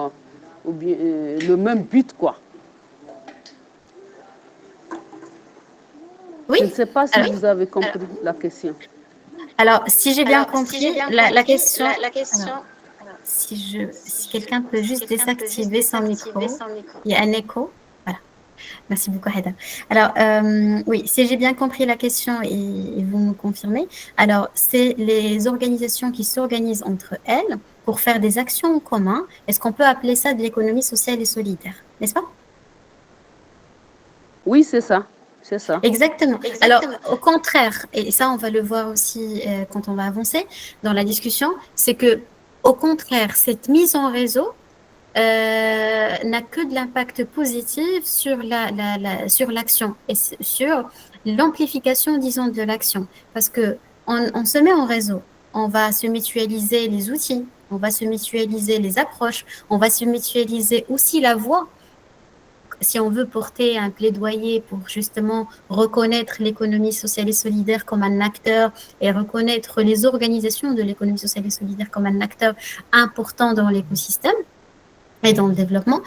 ou bien le même but, quoi. Oui. Je ne sais pas si vous avez compris la question. Alors, si j'ai bien compris, la question. Si quelqu'un peut juste désactiver son micro, il y a un écho. Voilà. Merci beaucoup, Haïda. Alors, oui, si j'ai bien compris la question et vous me confirmez, alors, c'est les organisations qui s'organisent entre elles pour faire des actions en commun. Est-ce qu'on peut appeler ça de l'économie sociale et solidaire, n'est-ce pas? Oui, c'est ça. C'est ça. Exactement. Alors, au contraire, et ça, on va le voir aussi quand on va avancer dans la discussion, c'est que, au contraire, cette mise en réseau n'a que de l'impact positif sur sur l'action et sur l'amplification, disons, de l'action. Parce que on se met en réseau, on va se mutualiser les outils, on va se mutualiser les approches, on va se mutualiser aussi la voix. Si on veut porter un plaidoyer pour justement reconnaître l'économie sociale et solidaire comme un acteur et reconnaître les organisations de l'économie sociale et solidaire comme un acteur important dans l'écosystème et dans le développement,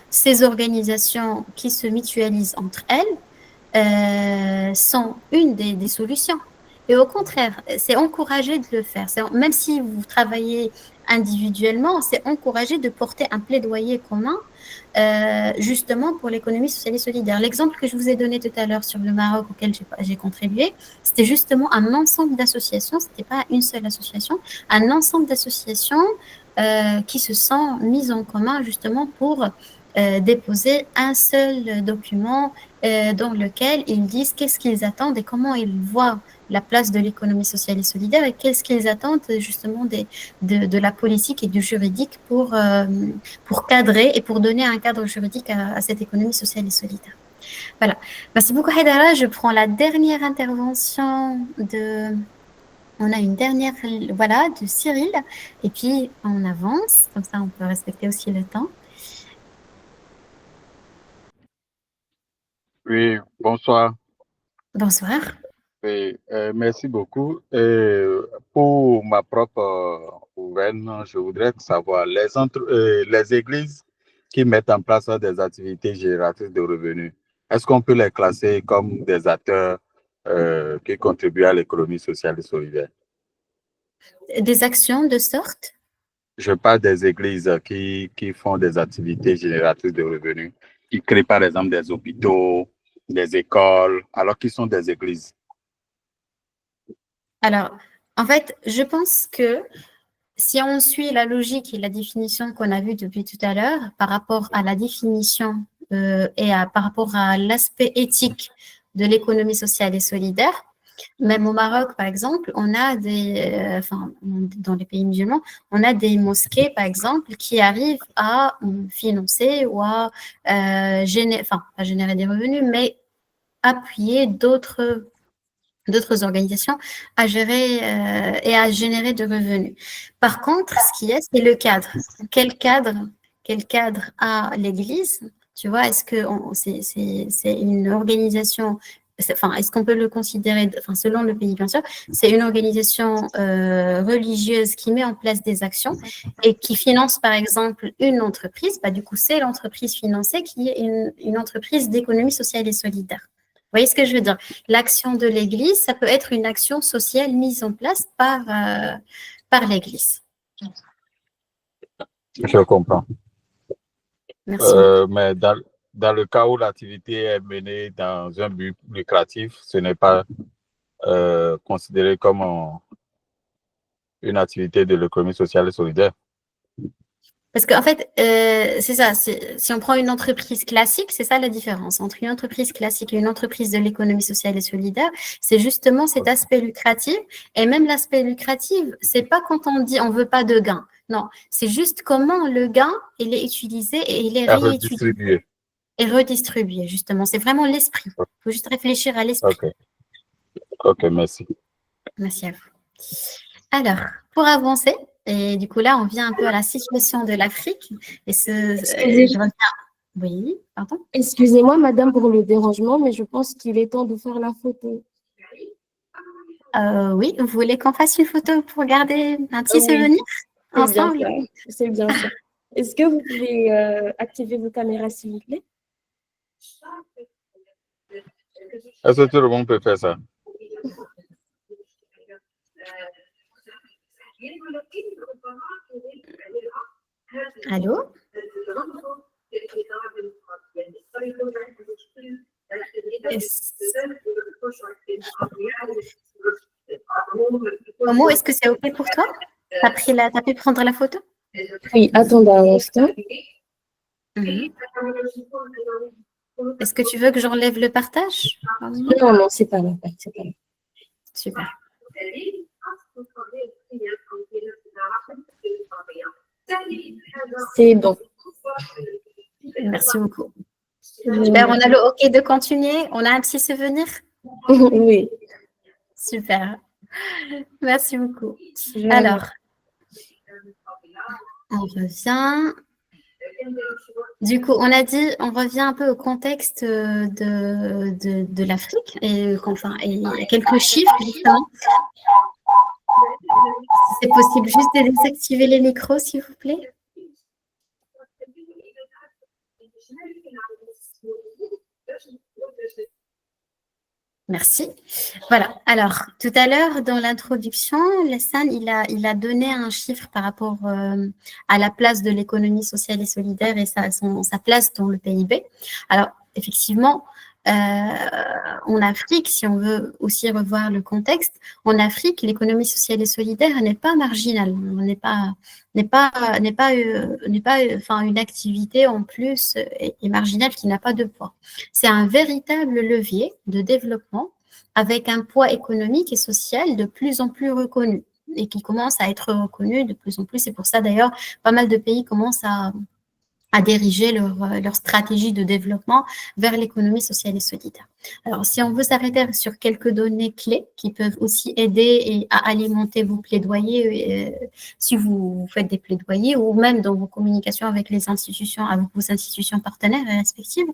ces organisations qui se mutualisent entre elles sont une des solutions. Et au contraire, c'est encouragé de le faire. Même si vous travaillez individuellement, c'est encouragé de porter un plaidoyer commun justement pour l'économie sociale et solidaire. L'exemple que je vous ai donné tout à l'heure sur le Maroc auquel j'ai contribué, c'était justement un ensemble d'associations, ce n'était pas une seule association, un ensemble d'associations qui se sont mises en commun justement pour déposer un seul document dans lequel ils disent qu'est-ce qu'ils attendent et comment ils voient la place de l'économie sociale et solidaire et qu'est-ce qu'ils attendent justement de la politique et du juridique pour cadrer et pour donner un cadre juridique à cette économie sociale et solidaire. Voilà. Merci beaucoup, Haidara. Je prends la dernière intervention on a une dernière, voilà, de Cyril. Et puis, on avance. Comme ça, on peut respecter aussi le temps. Oui, bonsoir. Bonsoir. Oui, merci beaucoup. Pour ma propre veine, je voudrais savoir les églises qui mettent en place des activités génératrices de revenus, est-ce qu'on peut les classer comme des acteurs qui contribuent à l'économie sociale et solidaire? Des actions de sorte? Je parle des églises qui font des activités génératrices de revenus, qui créent par exemple des hôpitaux, des écoles, alors qu'ils sont des églises. Alors, en fait, je pense que si on suit la logique et la définition qu'on a vue depuis tout à l'heure, par rapport à la définition par rapport à l'aspect éthique de l'économie sociale et solidaire, même au Maroc, par exemple, on a dans les pays musulmans, on a des mosquées, par exemple, qui arrivent à financer ou à pas générer des revenus, mais appuyer d'autres organisations à gérer et à générer de revenus. Par contre, ce qui est, c'est le cadre. Quel cadre a l'Église? Tu vois, est-ce que c'est une organisation, est-ce qu'on peut le considérer, selon le pays, bien sûr, c'est une organisation religieuse qui met en place des actions et qui finance, par exemple, une entreprise. Du coup, c'est l'entreprise financée qui est une entreprise d'économie sociale et solidaire. Vous voyez ce que je veux dire? L'action de l'Église, ça peut être une action sociale mise en place par l'Église. Je comprends. Merci. Mais dans le cas où l'activité est menée dans un but lucratif, ce n'est pas considéré comme une activité de l'économie sociale et solidaire. Parce qu'en fait, c'est ça, si on prend une entreprise classique, c'est ça la différence entre une entreprise classique et une entreprise de l'économie sociale et solidaire, c'est justement cet aspect lucratif. Et même l'aspect lucratif, c'est pas quand on dit on veut pas de gain. Non, c'est juste comment le gain, il est utilisé et il est réutilisé. Et redistribué, justement. C'est vraiment l'esprit. Il faut juste réfléchir à l'esprit. Ok, merci. Merci à vous. Alors, pour avancer, et du coup, là, on vient un peu à la situation de l'Afrique. Et oui, pardon. Excusez-moi, madame, pour le dérangement, mais je pense qu'il est temps de faire la photo. Oui, vous voulez qu'on fasse une photo pour garder un petit souvenir ensemble? C'est bien ça. Est-ce que vous pouvez activer vos caméras, s'il vous plaît? Est-ce que tout le monde peut faire ça? Allô? Momo, est-ce que c'est OK pour toi? T'as pu prendre la photo? Oui, attendez un instant. Est-ce que tu veux que j'enlève le partage? Non, c'est pas la peine. Super. C'est bon. Merci beaucoup. Super, on a le OK de continuer. On a un petit souvenir? Oui. Super. Merci beaucoup. Je- Alors, on revient. Du coup, on a dit, on revient un peu au contexte de l'Afrique et enfin, et il y a quelques chiffres justement. Si c'est possible juste de désactiver les micros, s'il vous plaît. Merci. Voilà. Alors, tout à l'heure, dans l'introduction, Lassane, il a donné un chiffre par rapport à la place de l'économie sociale et solidaire et sa place dans le PIB. Alors, effectivement, en Afrique, si on veut aussi revoir le contexte, en Afrique, l'économie sociale et solidaire n'est pas marginale, enfin, une activité en plus et marginale qui n'a pas de poids. C'est un véritable levier de développement avec un poids économique et social de plus en plus reconnu et qui commence à être reconnu de plus en plus. C'est pour ça d'ailleurs, pas mal de pays commencent à diriger leur stratégie de développement vers l'économie sociale et solidaire. Alors, si on veut s'arrêter sur quelques données clés qui peuvent aussi aider à alimenter vos plaidoyers, si vous faites des plaidoyers ou même dans vos communications avec les institutions, avec vos institutions partenaires respectives.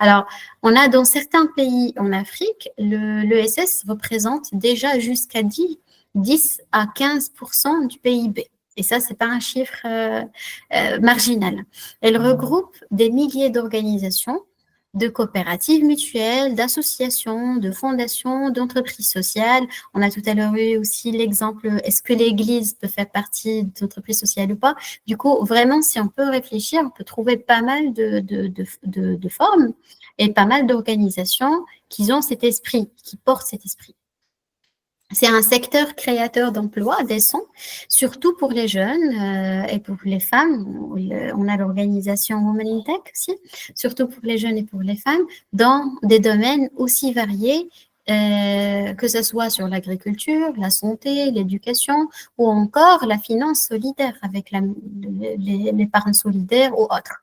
Alors, on a dans certains pays en Afrique, l'ESS représente déjà jusqu'à 10 à 15% du PIB. Et ça, ce n'est pas un chiffre marginal. Elle regroupe des milliers d'organisations, de coopératives mutuelles, d'associations, de fondations, d'entreprises sociales. On a tout à l'heure eu aussi l'exemple, est-ce que l'Église peut faire partie d'entreprises sociales ou pas? Du coup, vraiment, si on peut réfléchir, on peut trouver pas mal de formes et pas mal d'organisations qui ont cet esprit, qui portent cet esprit. C'est un secteur créateur d'emplois décents, surtout pour les jeunes et pour les femmes. On a l'organisation Women in Tech aussi, surtout pour les jeunes et pour les femmes, dans des domaines aussi variés, que ce soit sur l'agriculture, la santé, l'éducation ou encore la finance solidaire avec l'épargne solidaire ou autres.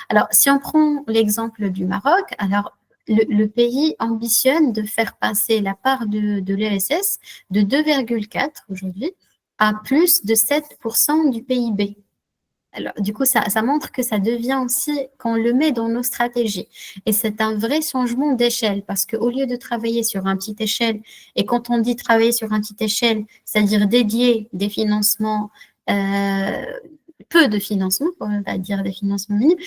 Alors, si on prend l'exemple du Maroc, alors le pays ambitionne de faire passer la part de l'ESS de 2,4 aujourd'hui à plus de 7% du PIB. Alors, du coup, ça montre que ça devient aussi, qu'on le met dans nos stratégies. Et c'est un vrai changement d'échelle parce qu'au lieu de travailler sur une petite échelle, et quand on dit travailler sur une petite échelle, c'est-à-dire dédier des financements, peu de financement, pour ne pas dire des financements minimes,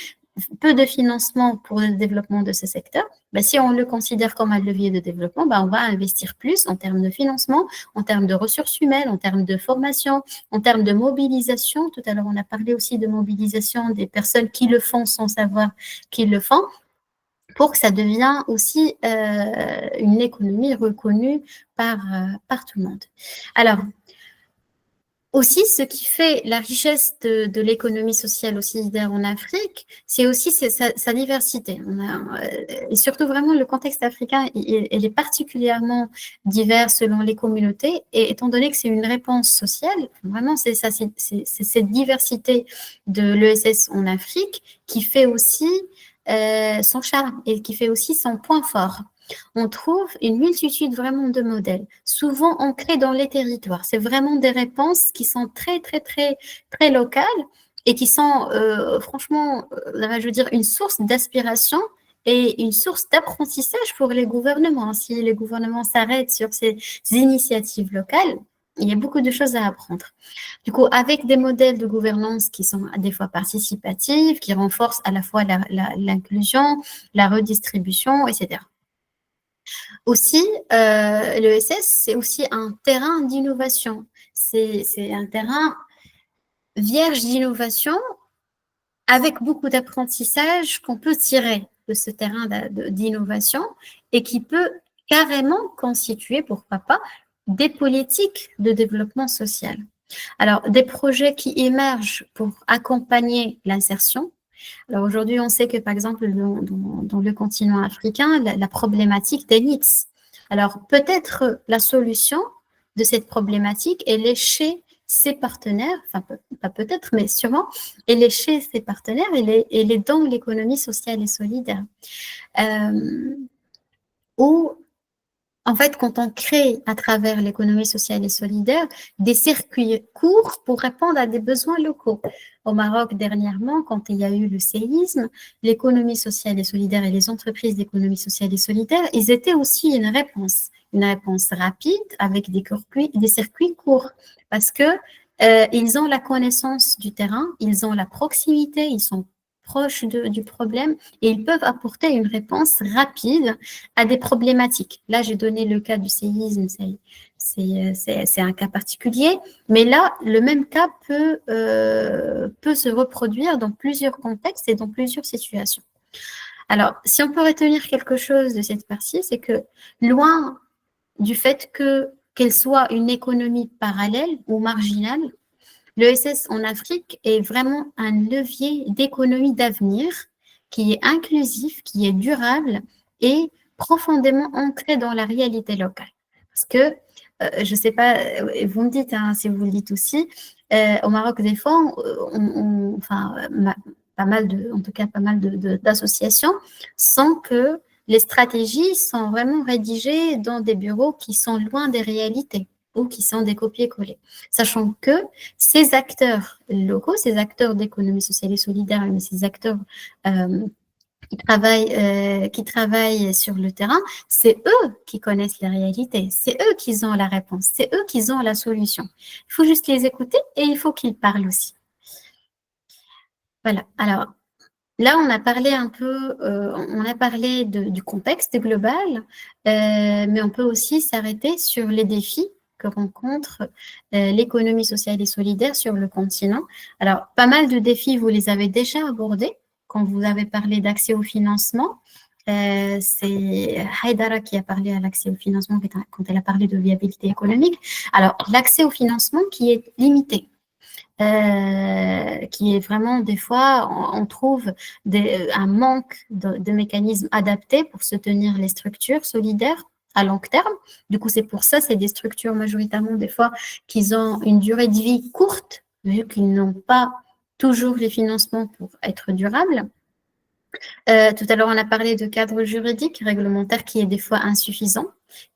peu de financement pour le développement de ce secteur, si on le considère comme un levier de développement, on va investir plus en termes de financement, en termes de ressources humaines, en termes de formation, en termes de mobilisation. Tout à l'heure, on a parlé aussi de mobilisation des personnes qui le font sans savoir qu'ils le font, pour que ça devienne aussi une économie reconnue par tout le monde. Alors, aussi, ce qui fait la richesse de l'économie sociale aussi solidaire en Afrique, c'est aussi sa diversité. Et surtout, vraiment, le contexte africain, il est particulièrement divers selon les communautés. Et étant donné que c'est une réponse sociale, vraiment, c'est cette diversité de l'ESS en Afrique qui fait aussi son charme et qui fait aussi son point fort. On trouve une multitude vraiment de modèles, souvent ancrés dans les territoires. C'est vraiment des réponses qui sont très, très, très, très locales et qui sont, franchement, je veux dire, une source d'aspiration et une source d'apprentissage pour les gouvernements. Si les gouvernements s'arrêtent sur ces initiatives locales, il y a beaucoup de choses à apprendre. Du coup, avec des modèles de gouvernance qui sont des fois participatifs, qui renforcent à la fois l'inclusion, la redistribution, etc. Aussi, l'ESS, c'est aussi un terrain d'innovation. C'est un terrain vierge d'innovation avec beaucoup d'apprentissage qu'on peut tirer de ce terrain d'innovation et qui peut carrément constituer, pourquoi pas, des politiques de développement social. Alors, des projets qui émergent pour accompagner l'insertion. Alors aujourd'hui, on sait que par exemple, dans le continent africain, la problématique des NEETs. Alors peut-être la solution de cette problématique, elle est chez ses partenaires, enfin pas peut-être, mais sûrement, elle est chez ses partenaires, elle est dans l'économie sociale et solidaire. Où en fait, quand on crée à travers l'économie sociale et solidaire des circuits courts pour répondre à des besoins locaux. Au Maroc, dernièrement, quand il y a eu le séisme, l'économie sociale et solidaire et les entreprises d'économie sociale et solidaire, ils étaient aussi une réponse rapide avec des circuits courts, parce que ils ont la connaissance du terrain, ils ont la proximité, ils sont proches du problème et ils peuvent apporter une réponse rapide à des problématiques. Là, j'ai donné le cas du séisme, c'est un cas particulier, mais là, le même cas peut se reproduire dans plusieurs contextes et dans plusieurs situations. Alors, si on peut retenir quelque chose de cette partie, c'est que loin du fait qu'elle soit une économie parallèle ou marginale, l'ESS en Afrique est vraiment un levier d'économie d'avenir qui est inclusif, qui est durable et profondément ancré dans la réalité locale. Parce que, je ne sais pas, vous me dites, hein, si vous le dites aussi, au Maroc, des fois, pas mal d'associations, sans que les stratégies sont vraiment rédigées dans des bureaux qui sont loin des réalités ou qui sont des copier-coller. Sachant que ces acteurs locaux, ces acteurs d'économie sociale et solidaire, mais ces acteurs qui travaillent sur le terrain, c'est eux qui connaissent la réalité, c'est eux qui ont la réponse, c'est eux qui ont la solution. Il faut juste les écouter et il faut qu'ils parlent aussi. Voilà, alors là, on a parlé un peu, du contexte global, mais on peut aussi s'arrêter sur les défis que rencontre l'économie sociale et solidaire sur le continent. Alors, pas mal de défis, vous les avez déjà abordés quand vous avez parlé d'accès au financement. C'est Haïdara qui a parlé à l'accès au financement quand elle a parlé de viabilité économique. Alors, l'accès au financement qui est limité. Qui est vraiment, des fois, on trouve un manque de mécanismes adaptés pour soutenir les structures solidaires à long terme. Du coup, c'est pour ça, c'est des structures majoritairement, des fois, qui ont une durée de vie courte, vu qu'ils n'ont pas toujours les financements pour être durables. Tout à l'heure, on a parlé de cadre juridique, réglementaire qui est des fois insuffisant,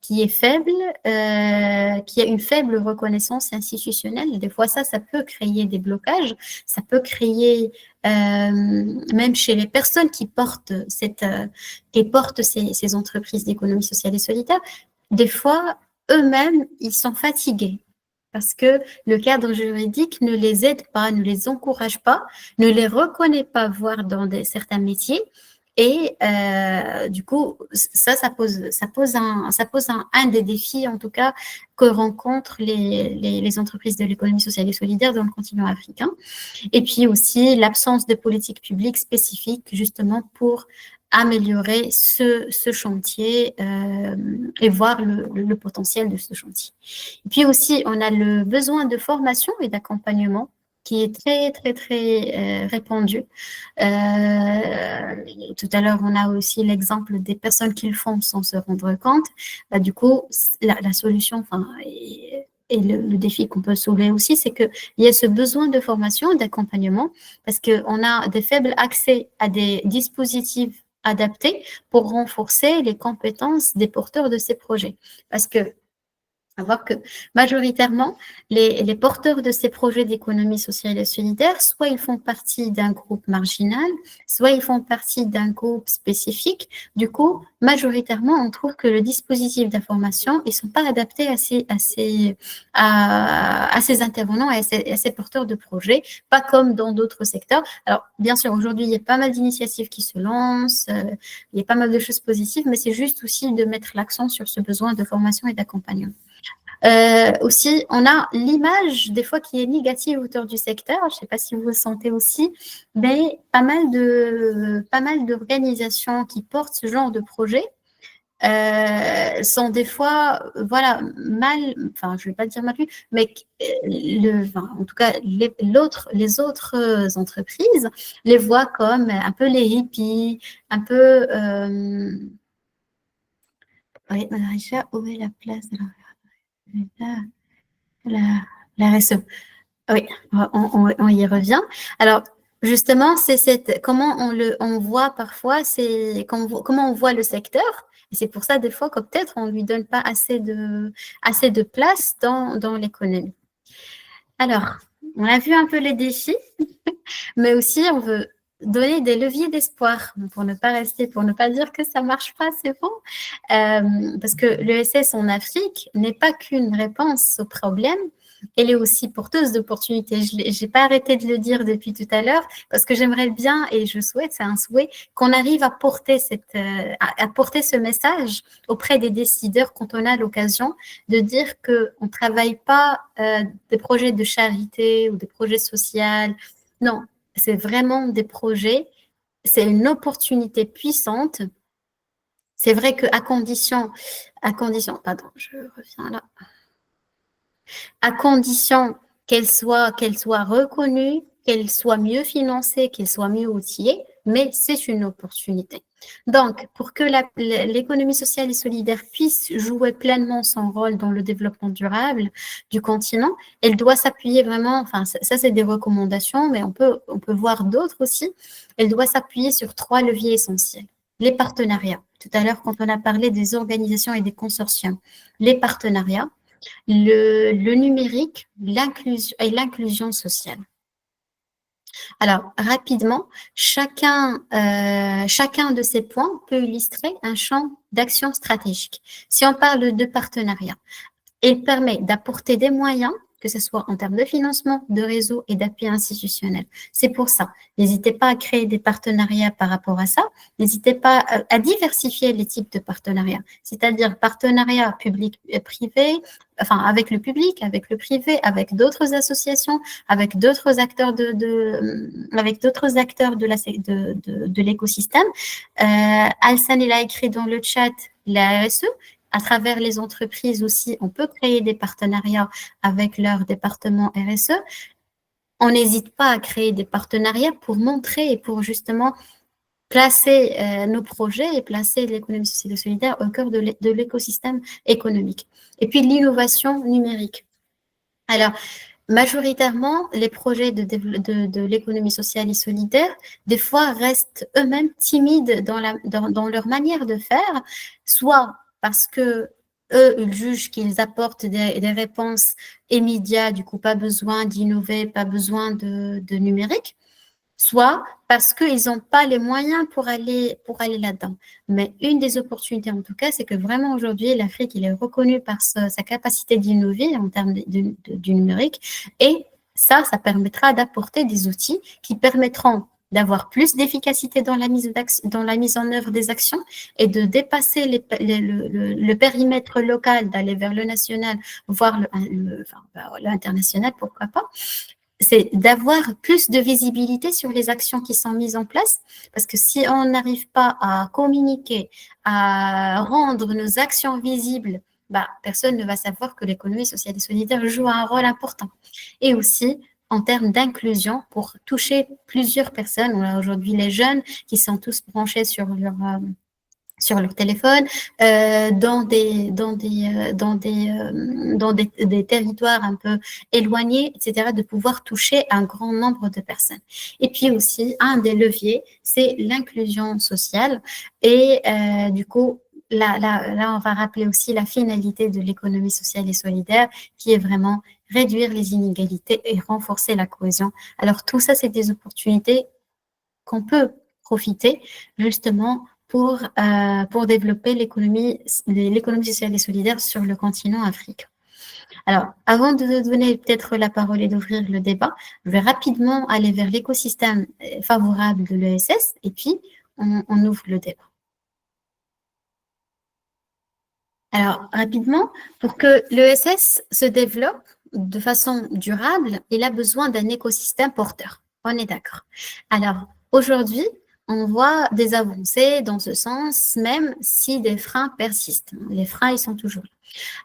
qui est faible, qui a une faible reconnaissance institutionnelle. Des fois, ça peut créer des blocages, ça peut créer, même chez les personnes qui portent ces entreprises d'économie sociale et solidaire, des fois, eux-mêmes, ils sont fatigués parce que le cadre juridique ne les aide pas, ne les encourage pas, ne les reconnaît pas, voire dans certains métiers. Et du coup, ça pose un des défis, en tout cas, que rencontrent les entreprises de l'économie sociale et solidaire dans le continent africain. Et puis aussi l'absence de politique publique spécifique, justement, pour améliorer ce chantier et voir le potentiel de ce chantier. Et puis aussi, on a le besoin de formation et d'accompagnement qui est très, très, très répandu. Tout à l'heure, on a aussi l'exemple des personnes qui le font sans se rendre compte. Du coup, la solution, et le défi qu'on peut soulever aussi, c'est qu'il y a ce besoin de formation, d'accompagnement, parce qu'on a des faibles accès à des dispositifs adaptés pour renforcer les compétences des porteurs de ces projets. Parce que savoir que majoritairement, les porteurs de ces projets d'économie sociale et solidaire, soit ils font partie d'un groupe marginal, soit ils font partie d'un groupe spécifique. Du coup, majoritairement, on trouve que le dispositif d'information, ils ne sont pas adaptés à ces intervenants et à ces porteurs de projets, pas comme dans d'autres secteurs. Alors, bien sûr, aujourd'hui, il y a pas mal d'initiatives qui se lancent, il y a pas mal de choses positives, mais c'est juste aussi de mettre l'accent sur ce besoin de formation et d'accompagnement. Aussi, on a l'image des fois qui est négative autour du secteur. Je ne sais pas si vous le sentez aussi, mais pas mal d'organisations qui portent ce genre de projet sont des fois, voilà, enfin, je ne vais pas dire mal vu, mais en tout cas, les autres entreprises les voient comme un peu les hippies, un peu. Oui, Madame Aïcha, où est la place de la La RSE. Oui, on y revient. Alors, justement, c'est comment on voit parfois, comment on voit le secteur. Et c'est pour ça, des fois, que peut-être on ne lui donne pas assez de place dans l'économie. Alors, on a vu un peu les défis, mais aussi on veut donner des leviers d'espoir pour ne pas dire que ça marche pas, c'est bon. Parce que l'ESS en Afrique n'est pas qu'une réponse au problème, elle est aussi porteuse d'opportunités. Je n'ai pas arrêté de le dire depuis tout à l'heure parce que j'aimerais bien et je souhaite, c'est un souhait, qu'on arrive à porter ce message auprès des décideurs quand on a l'occasion de dire qu'on ne travaille pas des projets de charité ou des projets sociaux. Non, c'est vraiment des projets, c'est une opportunité puissante. C'est vrai qu'à condition, pardon, je reviens là. À condition qu'elle soit reconnue, qu'elle soit mieux financée, qu'elle soit mieux outillée, mais c'est une opportunité. Donc, pour que l'économie sociale et solidaire puisse jouer pleinement son rôle dans le développement durable du continent, elle doit s'appuyer vraiment, enfin, ça c'est des recommandations, mais on peut voir d'autres aussi, elle doit s'appuyer sur 3 leviers essentiels. Les partenariats. Tout à l'heure, quand on a parlé des organisations et des consortiums, les partenariats, le numérique et l'inclusion sociale. Alors, rapidement, chacun de ces points peut illustrer un champ d'action stratégique. Si on parle de partenariat, il permet d'apporter des moyens, que ce soit en termes de financement, de réseau et d'appui institutionnel. C'est pour ça, n'hésitez pas à créer des partenariats par rapport à ça, n'hésitez pas à diversifier les types de partenariats, c'est-à-dire partenariat public-privé, enfin avec le public, avec le privé, avec d'autres associations, avec d'autres acteurs de l'écosystème. Alsan, il a écrit dans le chat la RSE. À travers les entreprises aussi, on peut créer des partenariats avec leur département RSE. On n'hésite pas à créer des partenariats pour montrer et pour justement placer nos projets et placer l'économie sociale et solidaire au cœur de l'écosystème économique. Et puis l'innovation numérique. Alors, majoritairement, les projets de l'économie sociale et solidaire, des fois, restent eux-mêmes timides dans leur manière de faire, soit parce que eux, ils jugent qu'ils apportent des réponses immédiates, du coup, pas besoin d'innover, pas besoin de numérique, soit parce qu'ils n'ont pas les moyens pour aller là-dedans. Mais une des opportunités, en tout cas, c'est que vraiment aujourd'hui, l'Afrique, il est reconnue par sa capacité d'innover en termes du numérique, et ça permettra d'apporter des outils qui permettront d'avoir plus d'efficacité dans la mise en œuvre des actions et de dépasser le périmètre local, d'aller vers le national, voire l'international, pourquoi pas. C'est d'avoir plus de visibilité sur les actions qui sont mises en place, parce que si on n'arrive pas à communiquer, à rendre nos actions visibles, personne ne va savoir que l'économie sociale et solidaire joue un rôle important. Et aussi, en termes d'inclusion, pour toucher plusieurs personnes. On a aujourd'hui les jeunes qui sont tous branchés sur leur téléphone, dans des territoires un peu éloignés, etc., de pouvoir toucher un grand nombre de personnes. Et puis aussi, un des leviers, c'est l'inclusion sociale. Et du coup, là, on va rappeler aussi la finalité de l'économie sociale et solidaire, qui est vraiment réduire les inégalités et renforcer la cohésion. Alors, tout ça, c'est des opportunités qu'on peut profiter justement pour développer l'économie sociale et solidaire sur le continent africain. Alors, avant de donner peut-être la parole et d'ouvrir le débat, je vais rapidement aller vers l'écosystème favorable de l'ESS et puis on ouvre le débat. Alors, rapidement, pour que l'ESS se développe de façon durable, il a besoin d'un écosystème porteur. On est d'accord. Alors, aujourd'hui, on voit des avancées dans ce sens, même si des freins persistent. Les freins, ils sont toujours là.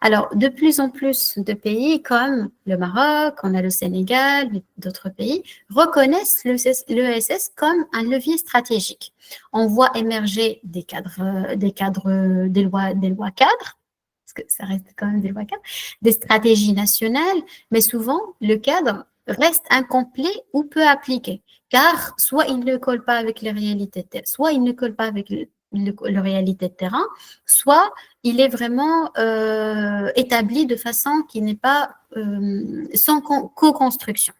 Alors, de plus en plus de pays comme le Maroc, on a le Sénégal, d'autres pays, reconnaissent l'ESS comme un levier stratégique. On voit émerger des lois cadres, parce que ça reste quand même des lois cadres, des stratégies nationales, mais souvent, le cadre reste incomplet ou peu appliqué, car soit il ne colle pas avec les réalités, soit il ne colle pas avec le réalité de terrain, soit il est vraiment établi de façon qui n'est pas sans co-construction.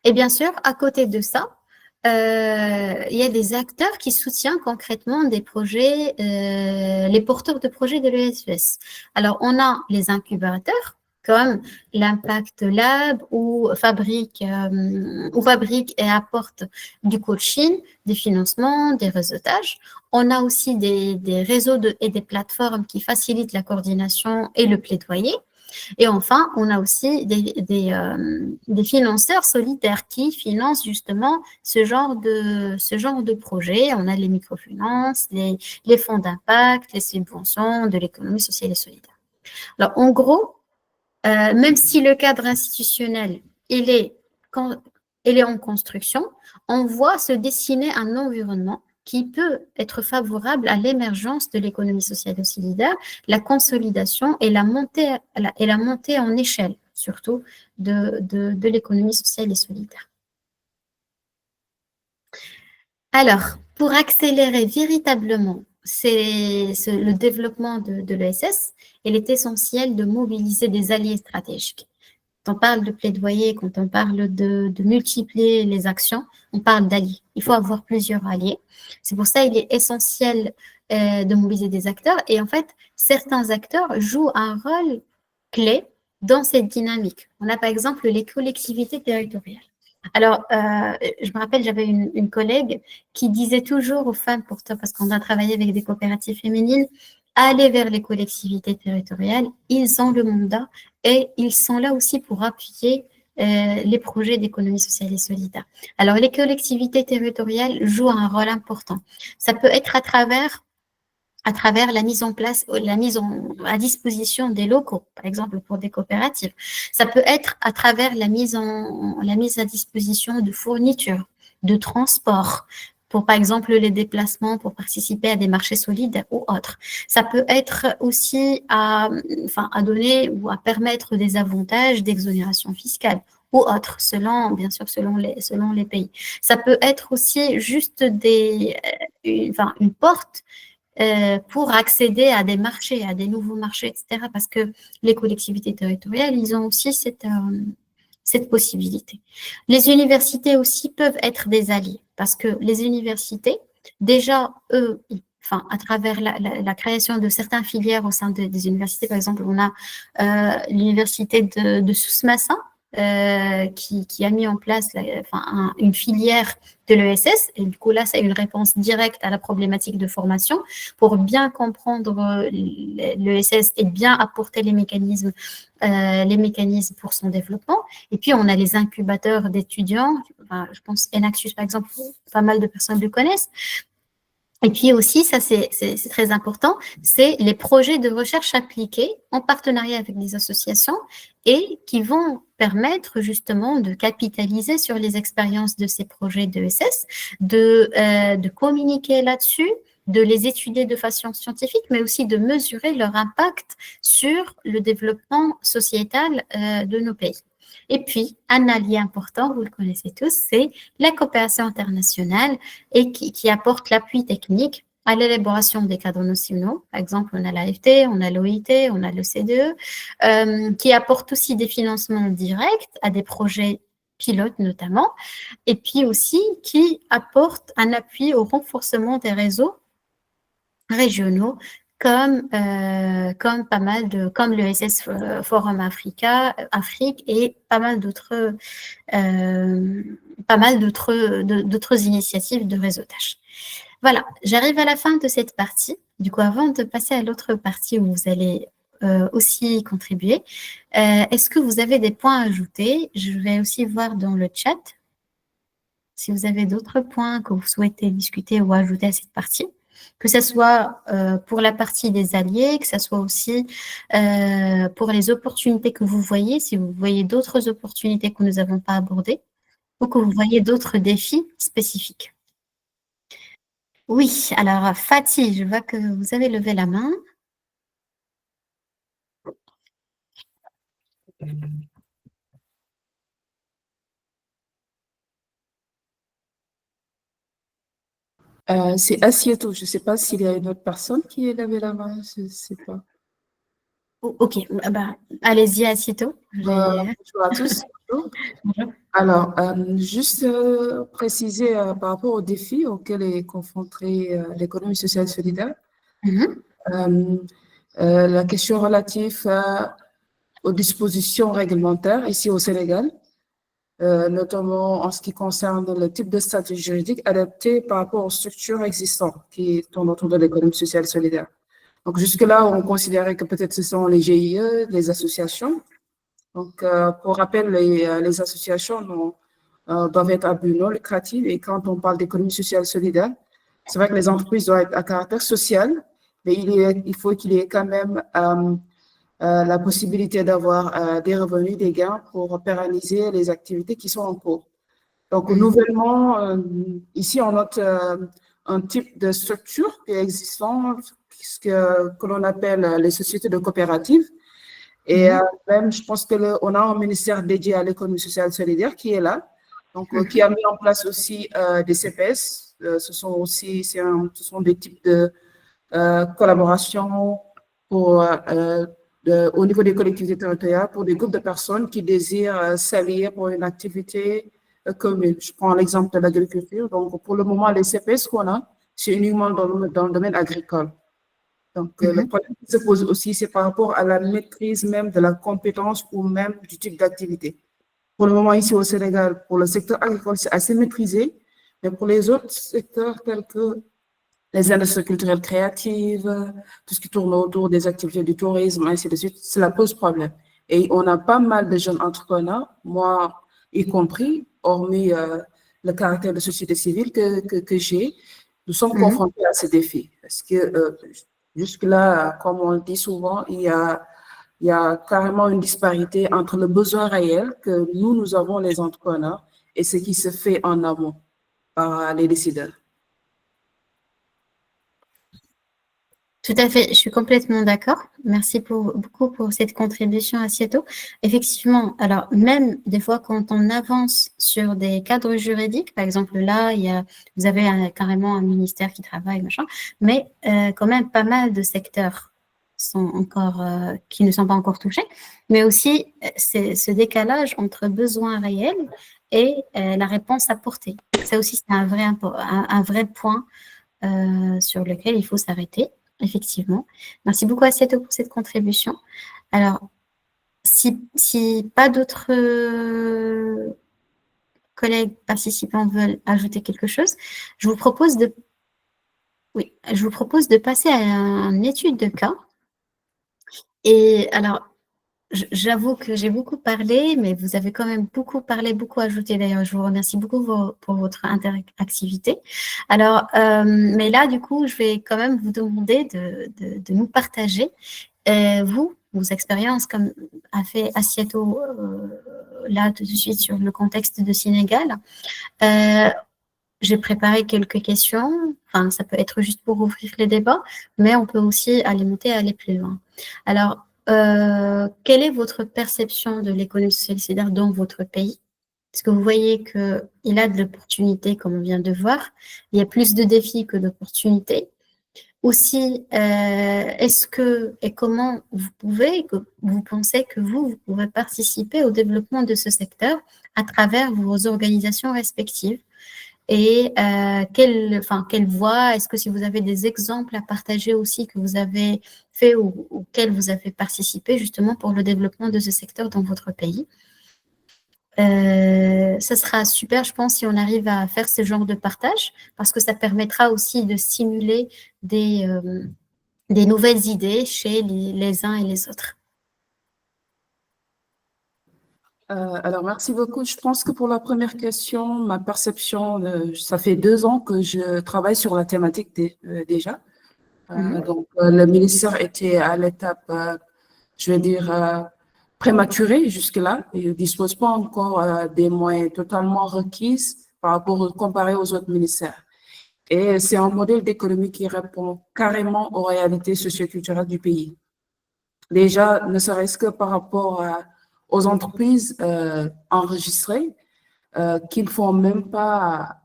Et bien sûr, à côté de ça, il y a des acteurs qui soutiennent concrètement des projets, les porteurs de projets de l'ESS. Alors, on a les incubateurs, comme l'Impact Lab ou fabrique et apporte du coaching, des financements, des réseautages. On a aussi des réseaux et des plateformes qui facilitent la coordination et le plaidoyer. Et enfin, on a aussi des financeurs solidaires qui financent justement ce genre de projet. On a les microfinances, les fonds d'impact, les subventions de l'économie sociale et solidaire. Alors, en gros, même si le cadre institutionnel il est en construction, on voit se dessiner un environnement qui peut être favorable à l'émergence de l'économie sociale et solidaire, la consolidation et la montée en échelle, surtout, de l'économie sociale et solidaire. Alors, pour accélérer véritablement le développement de l'ESS, il est essentiel de mobiliser des alliés stratégiques. Quand on parle de plaidoyer, quand on parle de multiplier les actions, on parle d'alliés. Il faut avoir plusieurs alliés. C'est pour ça qu'il est essentiel de mobiliser des acteurs. Et en fait, certains acteurs jouent un rôle clé dans cette dynamique. On a par exemple les collectivités territoriales. Alors, je me rappelle, j'avais une collègue qui disait toujours aux femmes, parce qu'on a travaillé avec des coopératives féminines, aller vers les collectivités territoriales, ils ont le mandat et ils sont là aussi pour appuyer les projets d'économie sociale et solidaire. Alors, les collectivités territoriales jouent un rôle important. Ça peut être à travers la mise en place, à disposition des locaux, par exemple pour des coopératives. Ça peut être à travers la mise à disposition de fournitures, de transports, pour par exemple les déplacements pour participer à des marchés solidaires ou autres. Ça peut être aussi à donner ou à permettre des avantages d'exonération fiscale ou autres, bien sûr selon les pays. Ça peut être aussi juste une porte pour accéder à des marchés, à des nouveaux marchés, etc. Parce que les collectivités territoriales, ils ont aussi cette possibilité. Les universités aussi peuvent être des alliés parce que les universités, déjà, eux, à travers la création de certaines filières au sein des universités, par exemple, on a l'université de Souss-Massa, qui a mis en place une filière de l'ESS. Et du coup, là, c'est une réponse directe à la problématique de formation pour bien comprendre l'ESS et bien apporter les mécanismes pour son développement. Et puis, on a les incubateurs d'étudiants. Je pense Enaxus, par exemple, pas mal de personnes le connaissent. Et puis aussi, ça c'est très important, c'est les projets de recherche appliqués en partenariat avec des associations et qui vont permettre justement de capitaliser sur les expériences de ces projets de ESS, de communiquer là-dessus, de les étudier de façon scientifique, mais aussi de mesurer leur impact sur le développement sociétal de nos pays. Et puis, un allié important, vous le connaissez tous, c'est la coopération internationale et qui apporte l'appui technique à l'élaboration des cadres nationaux. Par exemple, on a l'AFT, on a l'OIT, on a le CDE, qui apporte aussi des financements directs à des projets pilotes notamment, et puis aussi qui apporte un appui au renforcement des réseaux régionaux comme l'ESS Forum Afrique et pas mal d'autres initiatives de réseautage. Voilà, j'arrive à la fin de cette partie. Du coup, avant de passer à l'autre partie où vous allez aussi contribuer, est-ce que vous avez des points à ajouter? Je vais aussi voir dans le chat si vous avez d'autres points que vous souhaitez discuter ou ajouter à cette partie. Que ce soit pour la partie des alliés, que ce soit aussi pour les opportunités que vous voyez, si vous voyez d'autres opportunités que nous n'avons pas abordées, ou que vous voyez d'autres défis spécifiques. Oui, alors Fatih, je vois que vous avez levé la main. C'est Assieto. Je ne sais pas s'il y a une autre personne qui a levé la main. Je ne sais pas. Ok, allez-y, Assieto. Bonjour à tous. Bonjour. Alors, juste préciser par rapport aux défis auxquels est confrontée l'économie sociale solidaire. La question relative aux dispositions réglementaires ici au Sénégal, notamment en ce qui concerne le type de statut juridique adapté par rapport aux structures existantes qui tournent autour de l'économie sociale solidaire. Donc, jusque-là, on considérait que peut-être ce sont les GIE, les associations. Donc, pour rappel, les associations doivent être à but non lucratif. Et quand on parle d'économie sociale solidaire, c'est vrai que les entreprises doivent être à caractère social, mais il faut qu'il y ait quand même la possibilité d'avoir des revenus, des gains pour pérenniser les activités qui sont en cours. Donc, nouvellement, ici, on note un type de structure qui est existant, que l'on appelle les sociétés de coopératives. Et même, je pense qu'on a un ministère dédié à l'économie sociale solidaire qui est là, donc qui a mis en place aussi des CPS. Ce sont des types de collaboration au niveau des collectivités territoriales pour des groupes de personnes qui désirent s'allier pour une activité commune. Je prends l'exemple de l'agriculture. Donc, pour le moment, les CPS qu'on a, c'est uniquement dans le domaine agricole. Donc, le problème qui se pose aussi, c'est par rapport à la maîtrise même de la compétence ou même du type d'activité. Pour le moment, ici au Sénégal, pour le secteur agricole, c'est assez maîtrisé, mais pour les autres secteurs tels que les industries culturelles créatives, tout ce qui tourne autour des activités du tourisme, ainsi de suite, cela pose problème. Et on a pas mal de jeunes entrepreneurs, moi y compris, hormis le caractère de société civile que j'ai, nous sommes confrontés à ces défis. Parce que jusque-là, comme on le dit souvent, il y a carrément une disparité entre le besoin réel que nous avons les entrepreneurs et ce qui se fait en amont par les décideurs. Tout à fait, je suis complètement d'accord. Merci beaucoup pour cette contribution, Assieto. Effectivement, alors même des fois quand on avance sur des cadres juridiques, par exemple là, vous avez carrément un ministère qui travaille, machin, mais quand même pas mal de secteurs qui ne sont pas encore touchés, mais aussi ce décalage entre besoins réels et la réponse apportée. Ça aussi, c'est un vrai point sur lequel il faut s'arrêter. Effectivement. Merci beaucoup, Assieto, pour cette contribution. Alors, si pas d'autres collègues participants veulent ajouter quelque chose, je vous propose de passer à une étude de cas. Et alors, j'avoue que j'ai beaucoup parlé, mais vous avez quand même beaucoup parlé, beaucoup ajouté. D'ailleurs, je vous remercie beaucoup pour votre interactivité. Alors, mais là, du coup, je vais quand même vous demander de nous partager vos expériences, comme a fait Assieto là tout de suite sur le contexte de Sénégal. J'ai préparé quelques questions. Enfin, ça peut être juste pour ouvrir les débats, mais on peut aussi aller plus loin. Alors, quelle est votre perception de l'économie sociale et solidaire dans votre pays? Est-ce que vous voyez qu'il a de l'opportunité, comme on vient de voir? Il y a plus de défis que d'opportunités. Aussi, est-ce que et comment vous pensez que vous pouvez participer au développement de ce secteur à travers vos organisations respectives? Et quelle voie, est-ce que si vous avez des exemples à partager aussi que vous avez fait ou auxquels vous avez participé justement pour le développement de ce secteur dans votre pays? Ça sera super, je pense, si on arrive à faire ce genre de partage, parce que ça permettra aussi de stimuler des nouvelles idées chez les uns et les autres. Alors, merci beaucoup. Je pense que pour la première question, ma perception, ça fait 2 ans que je travaille sur la thématique déjà. Donc, le ministère était à l'étape, je vais dire, prématurée jusque-là. Il ne dispose pas encore des moyens totalement requis comparé aux autres ministères. Et c'est un modèle d'économie qui répond carrément aux réalités socioculturelles du pays. Déjà, ne serait-ce que par rapport aux entreprises enregistrées qui ne font même pas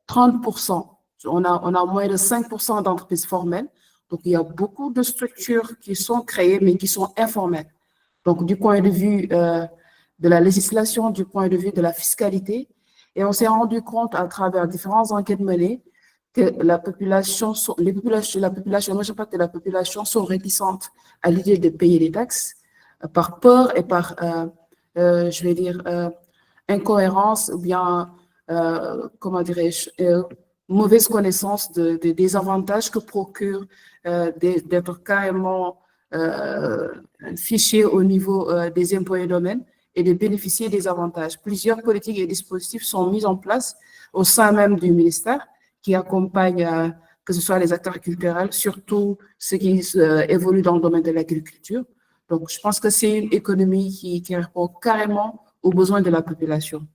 30%. On a moins de 5% d'entreprises formelles. Donc, il y a beaucoup de structures qui sont créées, mais qui sont informelles. Donc, du point de vue de la législation, du point de vue de la fiscalité, et on s'est rendu compte à travers différentes enquêtes menées que la population, la majeure partie de la population sont réticentes à l'idée de payer les taxes par peur et par, je vais dire, incohérence ou bien, comment dirais-je, mauvaise connaissance des avantages que procure d'être carrément fiché au niveau des impôts et domaines et de bénéficier des avantages. Plusieurs politiques et dispositifs sont mis en place au sein même du ministère qui accompagnent que ce soit les acteurs culturels, surtout ceux qui évoluent dans le domaine de l'agriculture. Donc, je pense que c'est une économie qui répond carrément aux besoins de la population.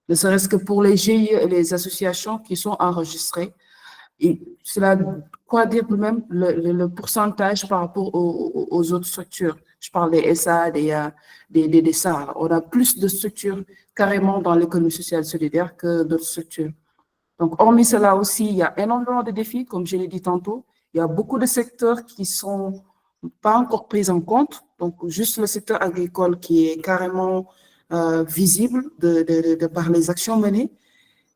Ne serait-ce que pour les GIE et les associations qui sont enregistrées. Et cela, quoi dire même le pourcentage par rapport aux autres structures. Je parle des SA, des SA. On a plus de structures carrément dans l'économie sociale solidaire que d'autres structures. Donc, hormis cela aussi, il y a énormément de défis, comme je l'ai dit tantôt. Il y a beaucoup de secteurs qui ne sont pas encore pris en compte. Donc, juste le secteur agricole qui est carrément visible par les actions menées.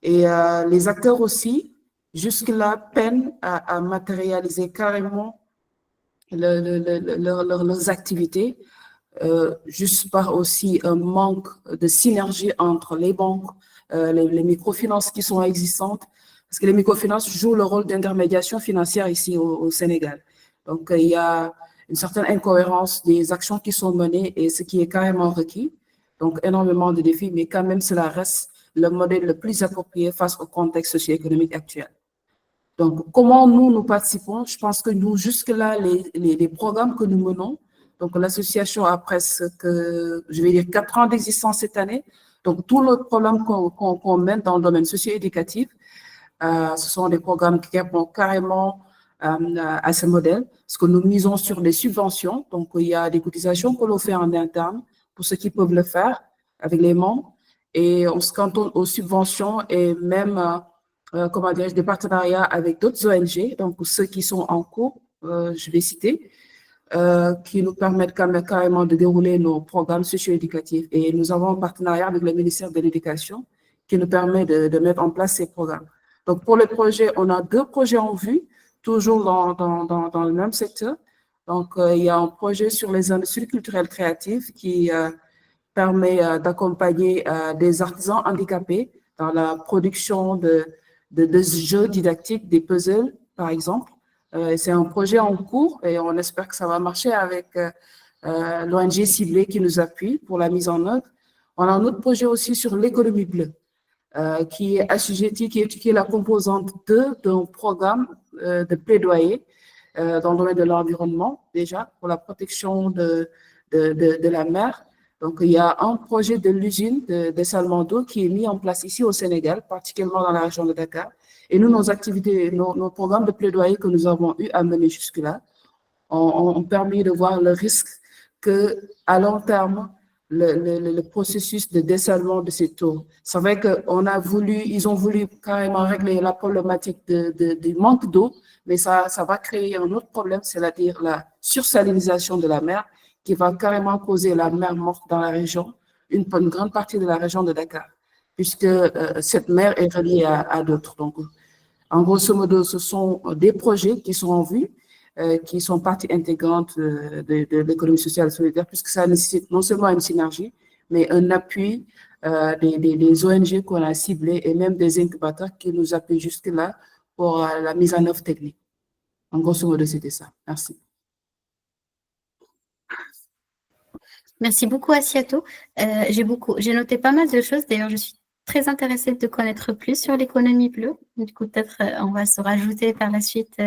Et les acteurs aussi, jusque-là, peinent à matérialiser carrément leurs activités, juste par aussi un manque de synergie entre les banques, les microfinances qui sont existantes, parce que les microfinances jouent le rôle d'intermédiation financière ici au Sénégal. Donc, il y a une certaine incohérence des actions qui sont menées et ce qui est carrément requis. Donc, énormément de défis, mais quand même, cela reste le modèle le plus approprié face au contexte socio-économique actuel. Donc, comment nous participons? Je pense que nous, jusque-là, les programmes que nous menons, donc l'association a presque, je vais dire, 4 ans d'existence cette année. Donc, tous les programmes qu'on mène dans le domaine socio-éducatif, ce sont des programmes qui répondent carrément à ce modèle, parce que nous misons sur des subventions. Donc, il y a des cotisations que l'on fait en interne pour ceux qui peuvent le faire avec les membres. Et on se cantonne aux subventions et même, comment dirais-je, des partenariats avec d'autres ONG, donc ceux qui sont en cours, je vais citer, qui nous permettent carrément de dérouler nos programmes socio-éducatifs. Et nous avons un partenariat avec le ministère de l'Éducation qui nous permet de mettre en place ces programmes. Donc, pour le projet, on a 2 projets en vue, toujours dans le même secteur. Donc, il y a un projet sur les industries culturelles créatives qui permet d'accompagner des artisans handicapés dans la production de jeux didactiques, des puzzles, par exemple. C'est un projet en cours et on espère que ça va marcher avec l'ONG ciblée qui nous appuie pour la mise en œuvre. On a un autre projet aussi sur l'économie bleue, qui est assujetti, qui est la composante 2 d'un programme de plaidoyer dans le domaine de l'environnement, déjà, pour la protection de la mer. Donc, il y a un projet de l'usine de dessalement d'eau qui est mis en place ici au Sénégal, particulièrement dans la région de Dakar. Et nous, nos activités, nos programmes de plaidoyer que nous avons eu à mener jusque-là ont permis de voir le risque qu'à long terme, le processus de dessalement de cette eau. C'est vrai ils ont voulu carrément régler la problématique du manque d'eau, mais ça va créer un autre problème, c'est-à-dire la sursalinisation de la mer, qui va carrément causer la mer morte dans la région, une grande partie de la région de Dakar, puisque cette mer est reliée à d'autres. Donc, en grosso modo, ce sont des projets qui sont en vue, qui sont partie intégrante de l'économie sociale solidaire, puisque ça nécessite non seulement une synergie, mais un appui des ONG qu'on a ciblées et même des incubateurs qui nous appuient jusque-là pour la mise en œuvre technique. En grosso modo, c'était ça. Merci. Merci beaucoup, Assiatou. J'ai noté pas mal de choses. D'ailleurs, je suis très intéressée de connaître plus sur l'économie bleue. Du coup, peut-être on va se rajouter par la suite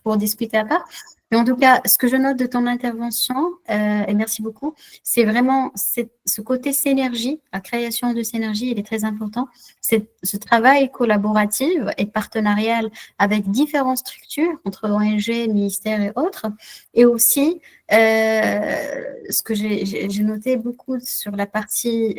pour discuter à part. Mais en tout cas, ce que je note de ton intervention, et merci beaucoup, c'est vraiment ce côté synergie, la création de synergie, il est très important. C'est ce travail collaboratif et partenarial avec différentes structures, entre ONG, ministères et autres, et aussi ce que j'ai noté beaucoup sur la partie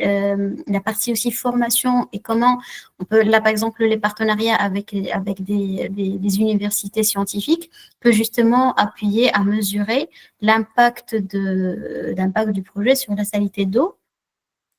aussi formation et comment on peut, là par exemple, les partenariats avec des universités scientifiques peut justement appuyer à mesurer l'impact du projet sur la qualité d'eau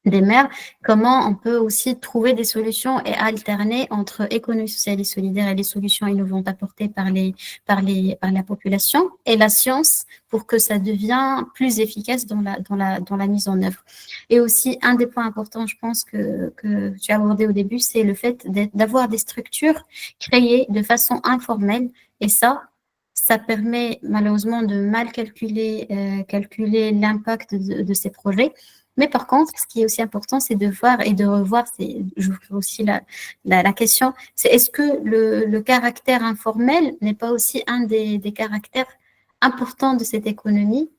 des mers, comment on peut aussi trouver des solutions et alterner entre économie sociale et solidaire et les solutions innovantes apportées par la population et la science pour que ça devienne plus efficace dans la mise en œuvre. Et aussi, un des points importants, je pense, que tu as abordé au début, c'est le fait d'avoir des structures créées de façon informelle et ça permet malheureusement de mal calculer l'impact de ces projets. Mais par contre, ce qui est aussi important, c'est de voir et de revoir, j'ouvre aussi la question, c'est est-ce que le caractère informel n'est pas aussi un des caractères importants de cette économie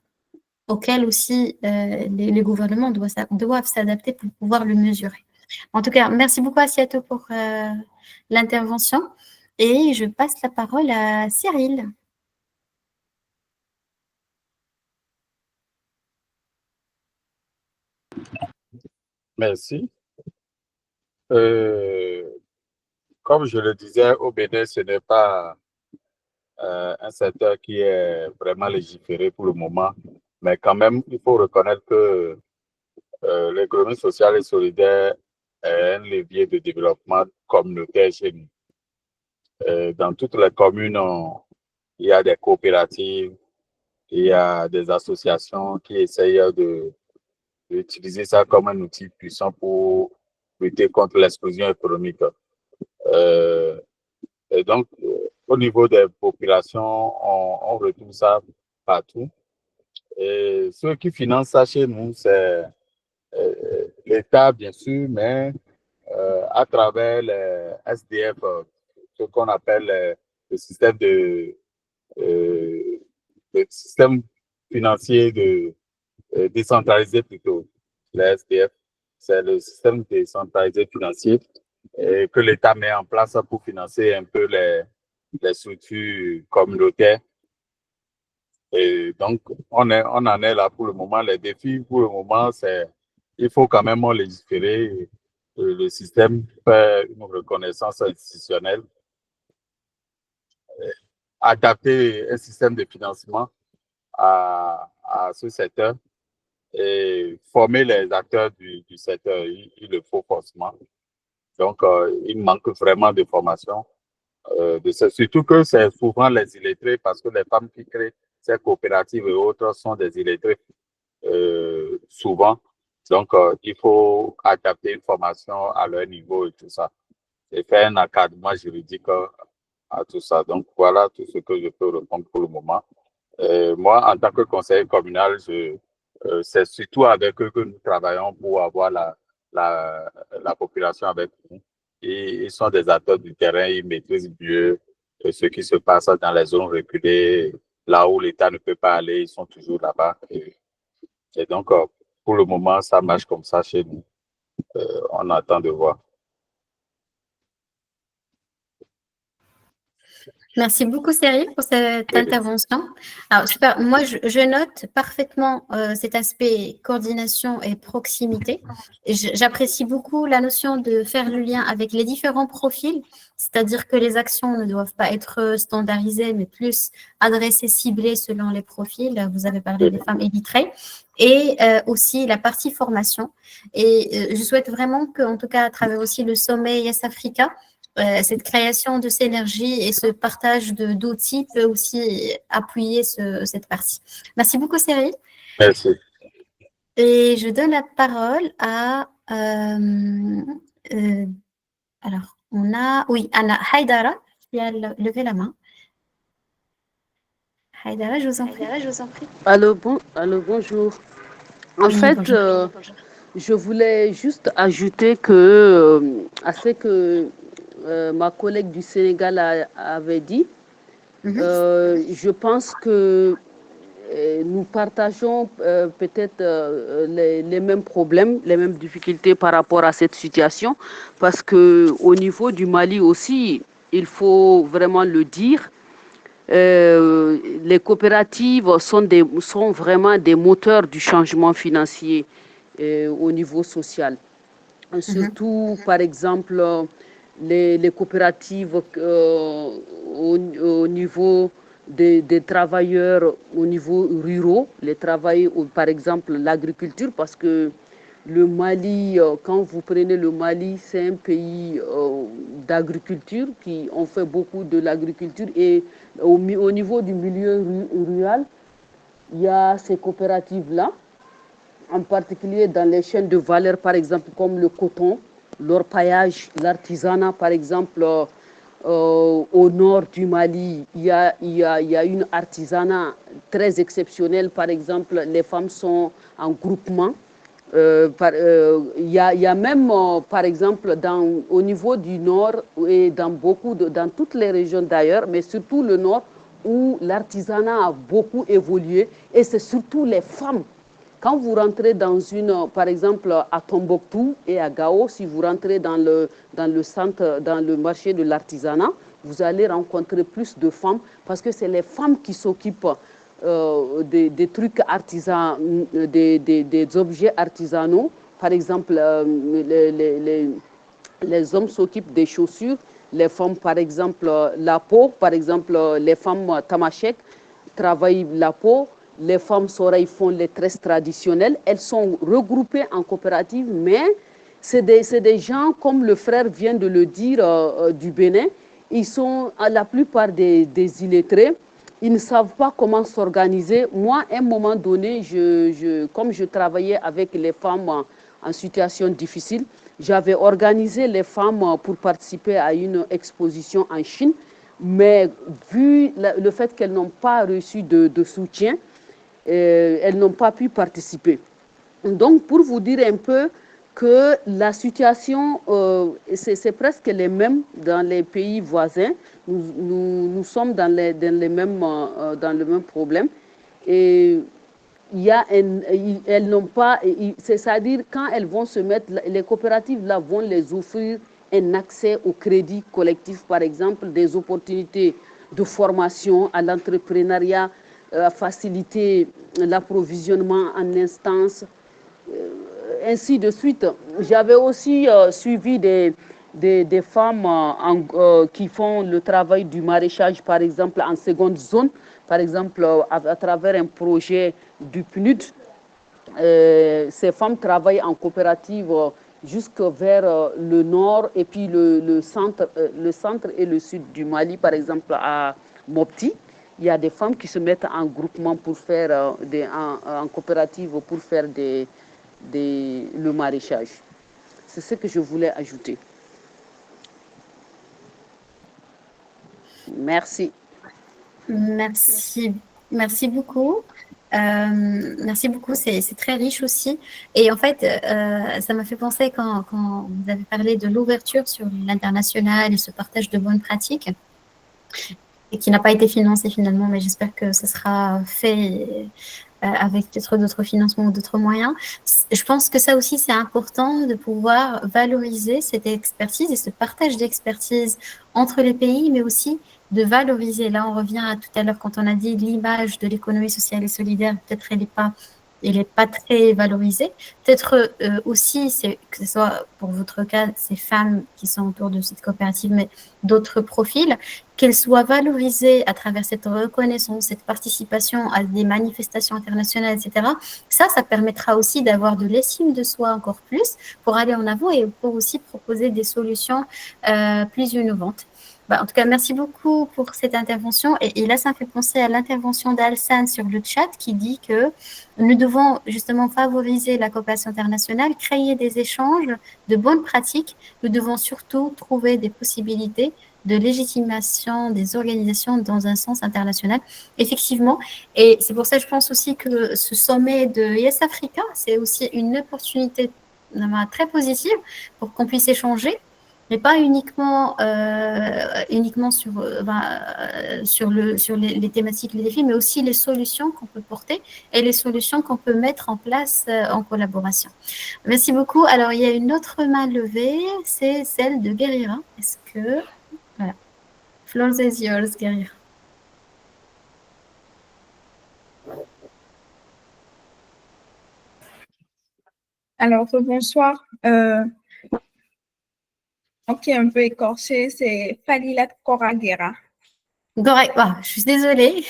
auquel aussi les gouvernements doivent s'adapter pour pouvoir le mesurer. En tout cas, merci beaucoup Assiato pour l'intervention et je passe la parole à Cyril. Merci. Comme je le disais, au Bénin, ce n'est pas un secteur qui est vraiment légiféré pour le moment, mais quand même, il faut reconnaître que l'économie sociale et solidaire est un levier de développement communautaire chez nous. Dans toutes les communes, il y a des coopératives, il y a des associations qui essayent d'utiliser ça comme un outil puissant pour lutter contre l'exclusion économique. Et donc, au niveau des populations, on retrouve ça partout. Et ceux qui financent ça chez nous, c'est l'État, bien sûr, mais à travers les SDF, ce qu'on appelle le système le système financier décentralisé plutôt. Le SDF, c'est le système décentralisé financier que l'État met en place pour financer un peu les structures communautaires. Et donc, on en est là pour le moment. Les défis pour le moment, c'est il faut quand même légiférer. Le système fait une reconnaissance institutionnelle, adapter un système de financement à ce secteur et former les acteurs du secteur. Il le faut forcément. Donc, il manque vraiment de formation. Surtout que c'est souvent les illettrés parce que les femmes qui créent ces coopératives et autres sont des illettrés souvent. Donc, il faut adapter une formation à leur niveau et tout ça. Et faire un encadrement juridique à tout ça. Donc, voilà tout ce que je peux répondre pour le moment. Moi, en tant que conseiller communal, c'est surtout avec eux que nous travaillons pour avoir la population avec nous. Et ils sont des acteurs du terrain, ils maîtrisent mieux ce qui se passe dans les zones reculées, là où l'État ne peut pas aller, ils sont toujours là-bas. Et donc, pour le moment, ça marche comme ça chez nous. On attend de voir. Merci beaucoup, Cyril, pour cette intervention. Alors, super. Moi, je note parfaitement cet aspect coordination et proximité. J'apprécie beaucoup la notion de faire le lien avec les différents profils, c'est-à-dire que les actions ne doivent pas être standardisées, mais plus adressées, ciblées selon les profils. Vous avez parlé des femmes illettrées. Et aussi la partie formation. Et je souhaite vraiment qu'en tout cas, à travers aussi le sommet Yes Africa, cette création de synergie et ce partage d'outils peut aussi appuyer cette partie. Merci beaucoup, Cyril. Merci. Et je donne la parole à... alors, on a... Oui, Anna Haidara qui a levé la main. Haidara, je vous en prie. Allô, bonjour. En fait, je voulais juste ajouter à ce que ma collègue du Sénégal avait dit. Mhm. Je pense que nous partageons peut-être les mêmes problèmes, les mêmes difficultés par rapport à cette situation, parce qu'au niveau du Mali aussi, il faut vraiment le dire, les coopératives sont vraiment des moteurs du changement financier au niveau social. Surtout, par exemple, les coopératives au niveau des travailleurs, au niveau ruraux, les travailleurs, par exemple, l'agriculture, parce que le Mali, quand vous prenez le Mali, c'est un pays d'agriculture, on fait beaucoup de l'agriculture, et au niveau du milieu rural, il y a ces coopératives-là, en particulier dans les chaînes de valeur, par exemple, comme le coton, l'orpaillage, l'artisanat, par exemple, au nord du Mali, il y a une artisanat très exceptionnelle. Par exemple, les femmes sont en groupement. Il y a même, par exemple, au niveau du nord et dans toutes les régions d'ailleurs, mais surtout le nord, où l'artisanat a beaucoup évolué, et c'est surtout les femmes. Quand vous rentrez par exemple, à Tombouctou et à Gao, si vous rentrez dans le centre, dans le marché de l'artisanat, vous allez rencontrer plus de femmes, parce que c'est les femmes qui s'occupent des trucs artisans, des objets artisanaux. Par exemple, les hommes s'occupent des chaussures, les femmes, par exemple, la peau. Par exemple, les femmes tamashek travaillent la peau. Les femmes Soreilles font les tresses traditionnelles. Elles sont regroupées en coopérative, mais c'est des gens, comme le frère vient de le dire, du Bénin. Ils sont la plupart des illettrés. Ils ne savent pas comment s'organiser. Moi, à un moment donné, comme je travaillais avec les femmes en situation difficile, j'avais organisé les femmes pour participer à une exposition en Chine. Mais vu le fait qu'elles n'ont pas reçu de soutien, elles n'ont pas pu participer. Donc, pour vous dire un peu que la situation, c'est presque les mêmes dans les pays voisins. Nous sommes dans le même problème. Et elles n'ont pas, c'est-à-dire quand elles vont se mettre, les coopératives là vont les offrir un accès au crédit collectif, par exemple, des opportunités de formation à l'entrepreneuriat, faciliter l'approvisionnement en instance, ainsi de suite. J'avais aussi suivi des femmes qui font le travail du maraîchage, par exemple, en seconde zone, par exemple, à travers un projet du PNUD. Ces femmes travaillent en coopérative jusque vers le nord et puis le centre et le sud du Mali, par exemple, à Mopti. Il y a des femmes qui se mettent en groupement pour faire en coopérative pour faire le maraîchage. C'est ce que je voulais ajouter. Merci. Merci beaucoup. Merci beaucoup, c'est très riche aussi. Et en fait, ça m'a fait penser quand vous avez parlé de l'ouverture sur l'international et ce partage de bonnes pratiques, et qui n'a pas été financé finalement, mais j'espère que ce sera fait avec peut-être d'autres financements ou d'autres moyens. Je pense que ça aussi, c'est important de pouvoir valoriser cette expertise et ce partage d'expertise entre les pays, mais aussi de valoriser. Là, on revient à tout à l'heure quand on a dit l'image de l'économie sociale et solidaire, peut-être elle n'est pas très valorisée. Peut-être aussi, que ce soit pour votre cas, ces femmes qui sont autour de cette coopérative, mais d'autres profils, qu'elles soient valorisées à travers cette reconnaissance, cette participation à des manifestations internationales, etc. Ça permettra aussi d'avoir de l'estime de soi encore plus pour aller en avant et pour aussi proposer des solutions plus innovantes. En tout cas, merci beaucoup pour cette intervention. Et là, ça me fait penser à l'intervention d'Alsan sur le chat qui dit que nous devons justement favoriser la coopération internationale, créer des échanges de bonnes pratiques. Nous devons surtout trouver des possibilités de légitimation des organisations dans un sens international. Effectivement, et c'est pour ça que je pense aussi que ce sommet de Yes Africa, c'est aussi une opportunité très positive pour qu'on puisse échanger. mais pas uniquement, uniquement sur les thématiques, les défis, mais aussi les solutions qu'on peut porter et les solutions qu'on peut mettre en place en collaboration. Merci beaucoup. Alors, il y a une autre main levée, c'est celle de Guerrira. Est-ce que... Voilà. Floor is yours, Guerrira. Alors, bonsoir. Qui est un peu écorché, c'est Falilat Koragera. Je suis désolée.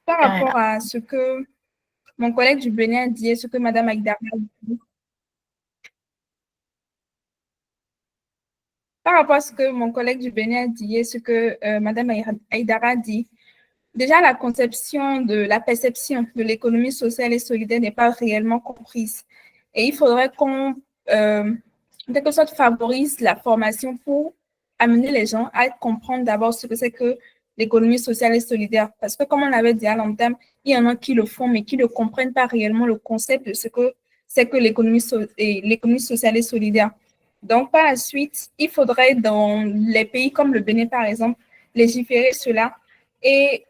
Par rapport à ce que mon collègue du Bénin a dit et ce que Mme Aïdara a dit. Par rapport à ce que mon collègue du Bénin a dit et ce que Mme Aïdara a dit, déjà la conception de la perception de l'économie sociale et solidaire n'est pas réellement comprise. Et il faudrait qu'on, en quelque sorte, favorise la formation pour amener les gens à comprendre d'abord ce que c'est que l'économie sociale et solidaire. Parce que, comme on l'avait dit à l'entame, il y en a qui le font, mais qui ne comprennent pas réellement le concept de ce que c'est que l'économie sociale et solidaire. Donc, par la suite, il faudrait, dans les pays comme le Bénin, par exemple, légiférer cela et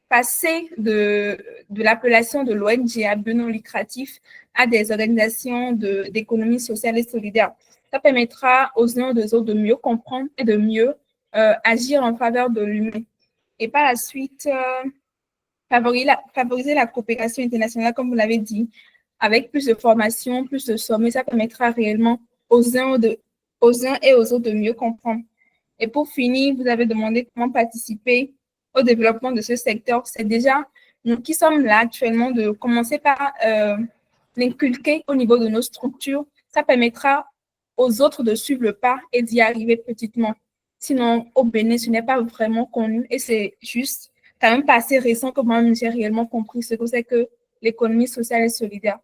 passer de l'appellation de l'ONG à but non lucratif à des organisations d'économie sociale et solidaire. Ça permettra aux uns et aux autres de mieux comprendre et de mieux agir en faveur de l'humain. Et par la suite, favoriser la coopération internationale, comme vous l'avez dit, avec plus de formation, plus de sommets, ça permettra réellement aux uns et aux autres de mieux comprendre. Et pour finir, vous avez demandé comment participer au développement de ce secteur. C'est déjà nous qui sommes là actuellement de commencer par l'inculquer au niveau de nos structures. Ça permettra aux autres de suivre le pas et d'y arriver petitement. Sinon, au Bénin, ce n'est pas vraiment connu et c'est juste quand même pas assez récent que moi-même j'ai réellement compris ce que c'est que l'économie sociale et solidaire.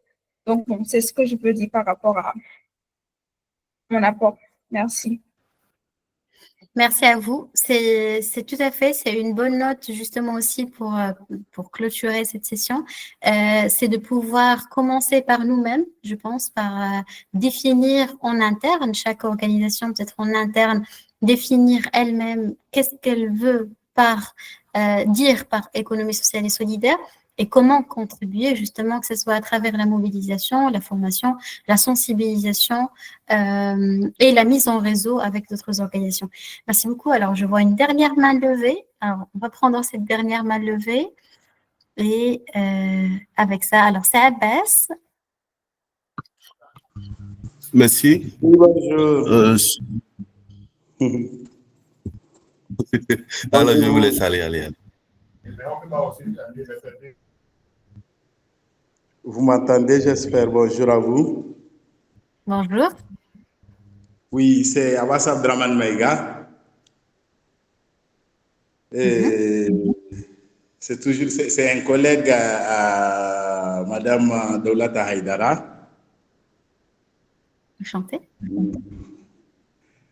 Donc, bon, c'est ce que je peux dire par rapport à mon apport. Merci. Merci à vous. C'est tout à fait, c'est une bonne note justement aussi pour clôturer cette session. C'est de pouvoir commencer par nous-mêmes, je pense, par définir en interne, chaque organisation peut-être en interne, définir elle-même qu'est-ce qu'elle veut dire par économie sociale et solidaire et comment contribuer justement, que ce soit à travers la mobilisation, la formation, la sensibilisation et la mise en réseau avec d'autres organisations. Merci beaucoup. Alors, je vois une dernière main levée. Alors, on va prendre cette dernière main levée. Et avec ça, alors c'est Abbas. Merci. Oui, bonjour. Alors, je vous laisse aller. Vous m'entendez, j'espère. Bonjour à vous. Bonjour. Oui, c'est Abbas Abdraman Maïga. C'est un collègue à Madame Daulata Haïdara. Enchanté.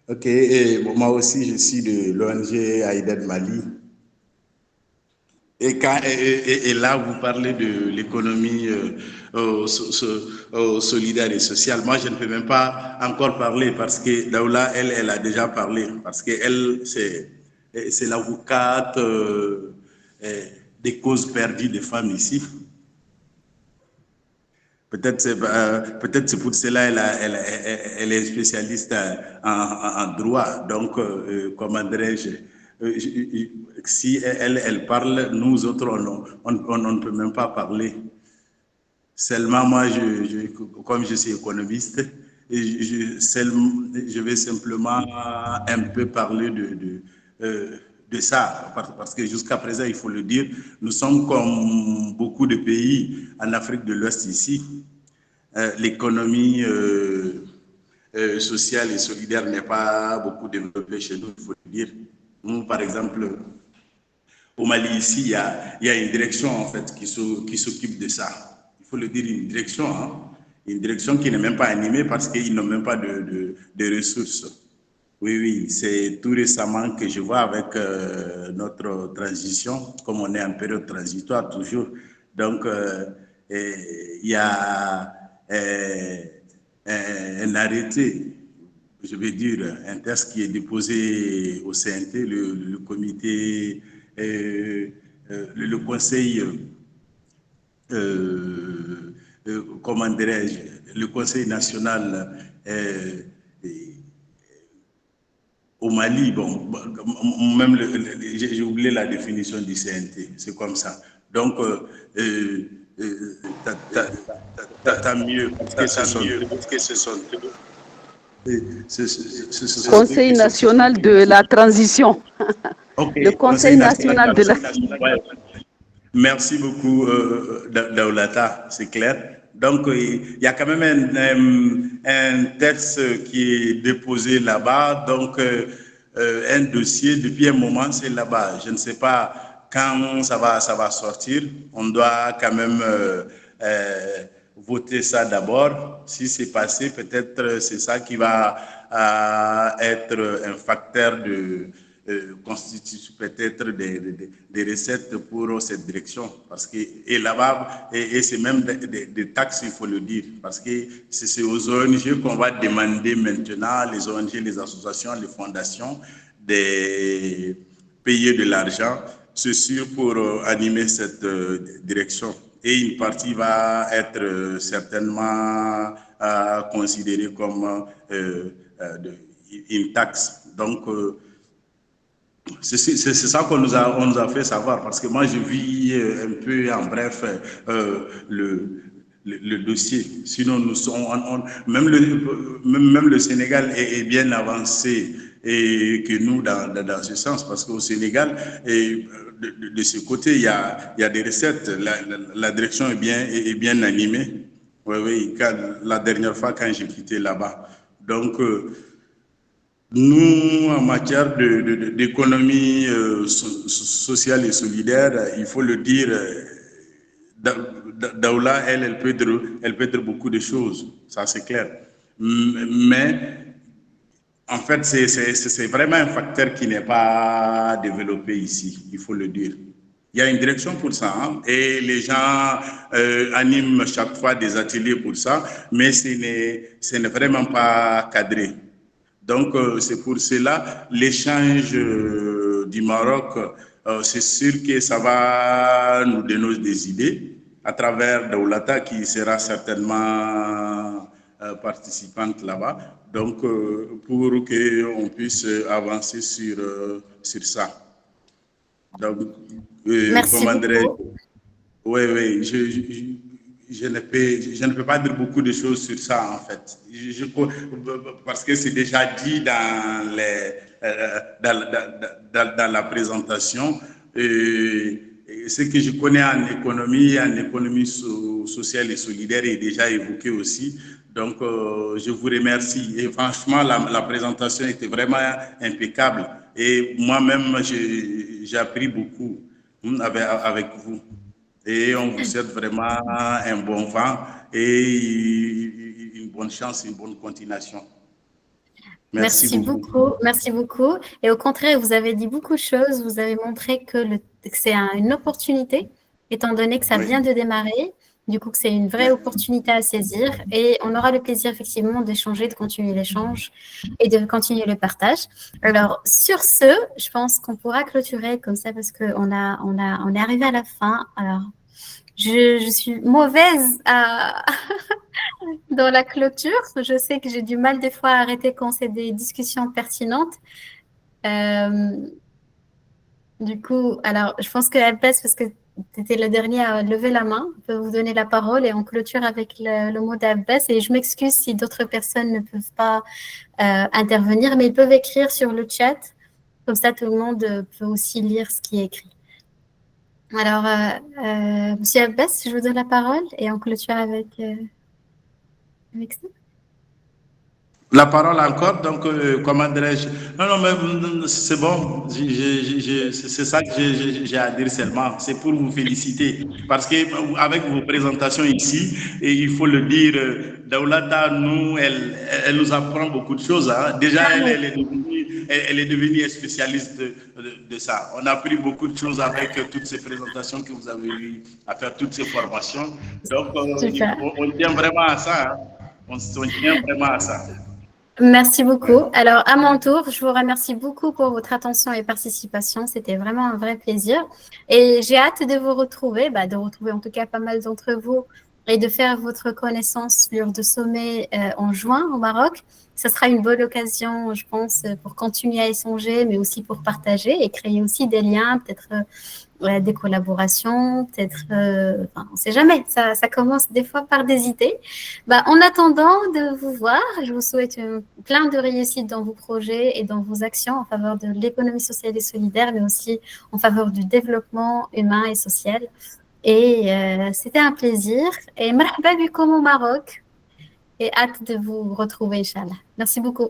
Ok, et moi aussi, je suis de l'ONG Aïded Mali. Et là, vous parlez de l'économie solidaire et sociale. Moi, je ne peux même pas encore parler parce que Daoula, elle a déjà parlé. Parce qu'elle, c'est l'avocate des causes perdues des femmes ici. Peut-être c'est pour cela elle est spécialiste en droit. Donc, comment dirais-je, si elle parle, nous autres, on ne peut même pas parler. Seulement, moi, comme je suis économiste, je vais simplement un peu parler de ça, parce que jusqu'à présent, il faut le dire, nous sommes comme beaucoup de pays en Afrique de l'Ouest ici. L'économie sociale et solidaire n'est pas beaucoup développée chez nous, il faut le dire. Nous, par exemple, au Mali, ici, il y a une direction en fait qui s'occupe de ça. Il faut le dire, une direction qui n'est même pas animée parce qu'ils n'ont même pas de ressources. Oui, c'est tout récemment que je vois avec notre transition, comme on est en période transitoire toujours. Donc, il y a un arrêté je vais dire, un test qui est déposé au CNT, le comité, le conseil, comment dirais-je, le conseil national au Mali, bon, même j'ai oublié la définition du CNT, c'est comme ça. Donc, t'as mieux, parce que ce sont Conseil national de la transition. Okay. Le Conseil national de la... Ouais. Merci beaucoup, Daoulata, c'est clair. Donc, il y a quand même un texte qui est déposé là-bas, donc un dossier depuis un moment, c'est là-bas. Je ne sais pas quand ça va sortir. On doit quand même voter ça d'abord. Si c'est passé, peut-être c'est ça qui va être un facteur de constitue peut-être des recettes pour cette direction. Parce que, et là-bas, et c'est même des taxes, il faut le dire, parce que c'est aux ONG qu'on va demander maintenant, les ONG, les associations, les fondations, de payer de l'argent, c'est sûr, pour animer cette direction. Et une partie va être certainement considérée comme une taxe. Donc, c'est ça qu'on nous a fait savoir, parce que moi je vis un peu en bref le dossier. Sinon, nous sommes, même le Sénégal est bien avancé et que nous dans ce sens, parce qu'au Sénégal, de ce côté, il y a des recettes. La direction est bien animée. Oui, la dernière fois quand j'ai quitté là-bas. Donc, nous, en matière d'économie sociale et solidaire, il faut le dire, Daoula, elle peut être beaucoup de choses, ça c'est clair. Mais en fait, c'est vraiment un facteur qui n'est pas développé ici, il faut le dire. Il y a une direction pour ça, hein, et les gens animent chaque fois des ateliers pour ça, mais ce n'est vraiment pas cadré. Donc, c'est pour cela, l'échange du Maroc, c'est sûr que ça va nous donner des idées à travers Daoulata qui sera certainement participante là-bas. Donc, pour qu'on puisse avancer sur ça. Donc, merci beaucoup. Oui, je ne peux pas dire beaucoup de choses sur ça, en fait. Parce que c'est déjà dit dans la présentation. Ce que je connais en économie sociale et solidaire est déjà évoqué aussi. Donc, je vous remercie. Et franchement, la présentation était vraiment impeccable. Et moi-même, j'ai appris beaucoup avec vous. Et on vous souhaite vraiment un bon vent et une bonne chance, une bonne continuation. Merci beaucoup. Merci beaucoup. Et au contraire, vous avez dit beaucoup de choses. Vous avez montré que c'est une opportunité, étant donné que ça vient de démarrer. Du coup, que c'est une vraie opportunité à saisir. Et on aura le plaisir, effectivement, d'échanger, de continuer l'échange et de continuer le partage. Alors, sur ce, je pense qu'on pourra clôturer comme ça parce qu'on on est arrivé à la fin. Alors, je suis mauvaise dans la clôture. Je sais que j'ai du mal des fois à arrêter quand c'est des discussions pertinentes. Du coup, alors, je pense qu'elle passe parce que tu étais le dernier à lever la main. Je peux vous donner la parole et on clôture avec le mot d'Abbas. Et je m'excuse si d'autres personnes ne peuvent pas intervenir, mais ils peuvent écrire sur le chat. Comme ça, tout le monde peut aussi lire ce qui est écrit. Alors, Monsieur Abbas, je vous donne la parole et on clôture avec ça. La parole encore, donc, comment dirais-je? Non, mais c'est bon, c'est ça que j'ai à dire seulement, c'est pour vous féliciter, parce qu'avec vos présentations ici, et il faut le dire, Daoulata, nous, elle nous apprend beaucoup de choses, hein. Déjà, elle est devenue spécialiste de ça. On a appris beaucoup de choses avec toutes ces présentations que vous avez eues à faire, toutes ces formations, donc on tient vraiment à ça, hein. On tient vraiment à ça. Merci beaucoup. Alors, à mon tour, je vous remercie beaucoup pour votre attention et participation. C'était vraiment un vrai plaisir. Et j'ai hâte de vous retrouver, de retrouver en tout cas pas mal d'entre vous et de faire votre connaissance lors de sommet en juin au Maroc. Ce sera une bonne occasion, je pense, pour continuer à échanger, mais aussi pour partager et créer aussi des liens, peut-être des collaborations, peut-être, on ne sait jamais, ça commence des fois par des idées. En attendant de vous voir, je vous souhaite plein de réussite dans vos projets et dans vos actions en faveur de l'économie sociale et solidaire, mais aussi en faveur du développement humain et social. Et c'était un plaisir. Et marhaba bikum au Maroc. Et hâte de vous retrouver, Inch'Allah. Merci beaucoup.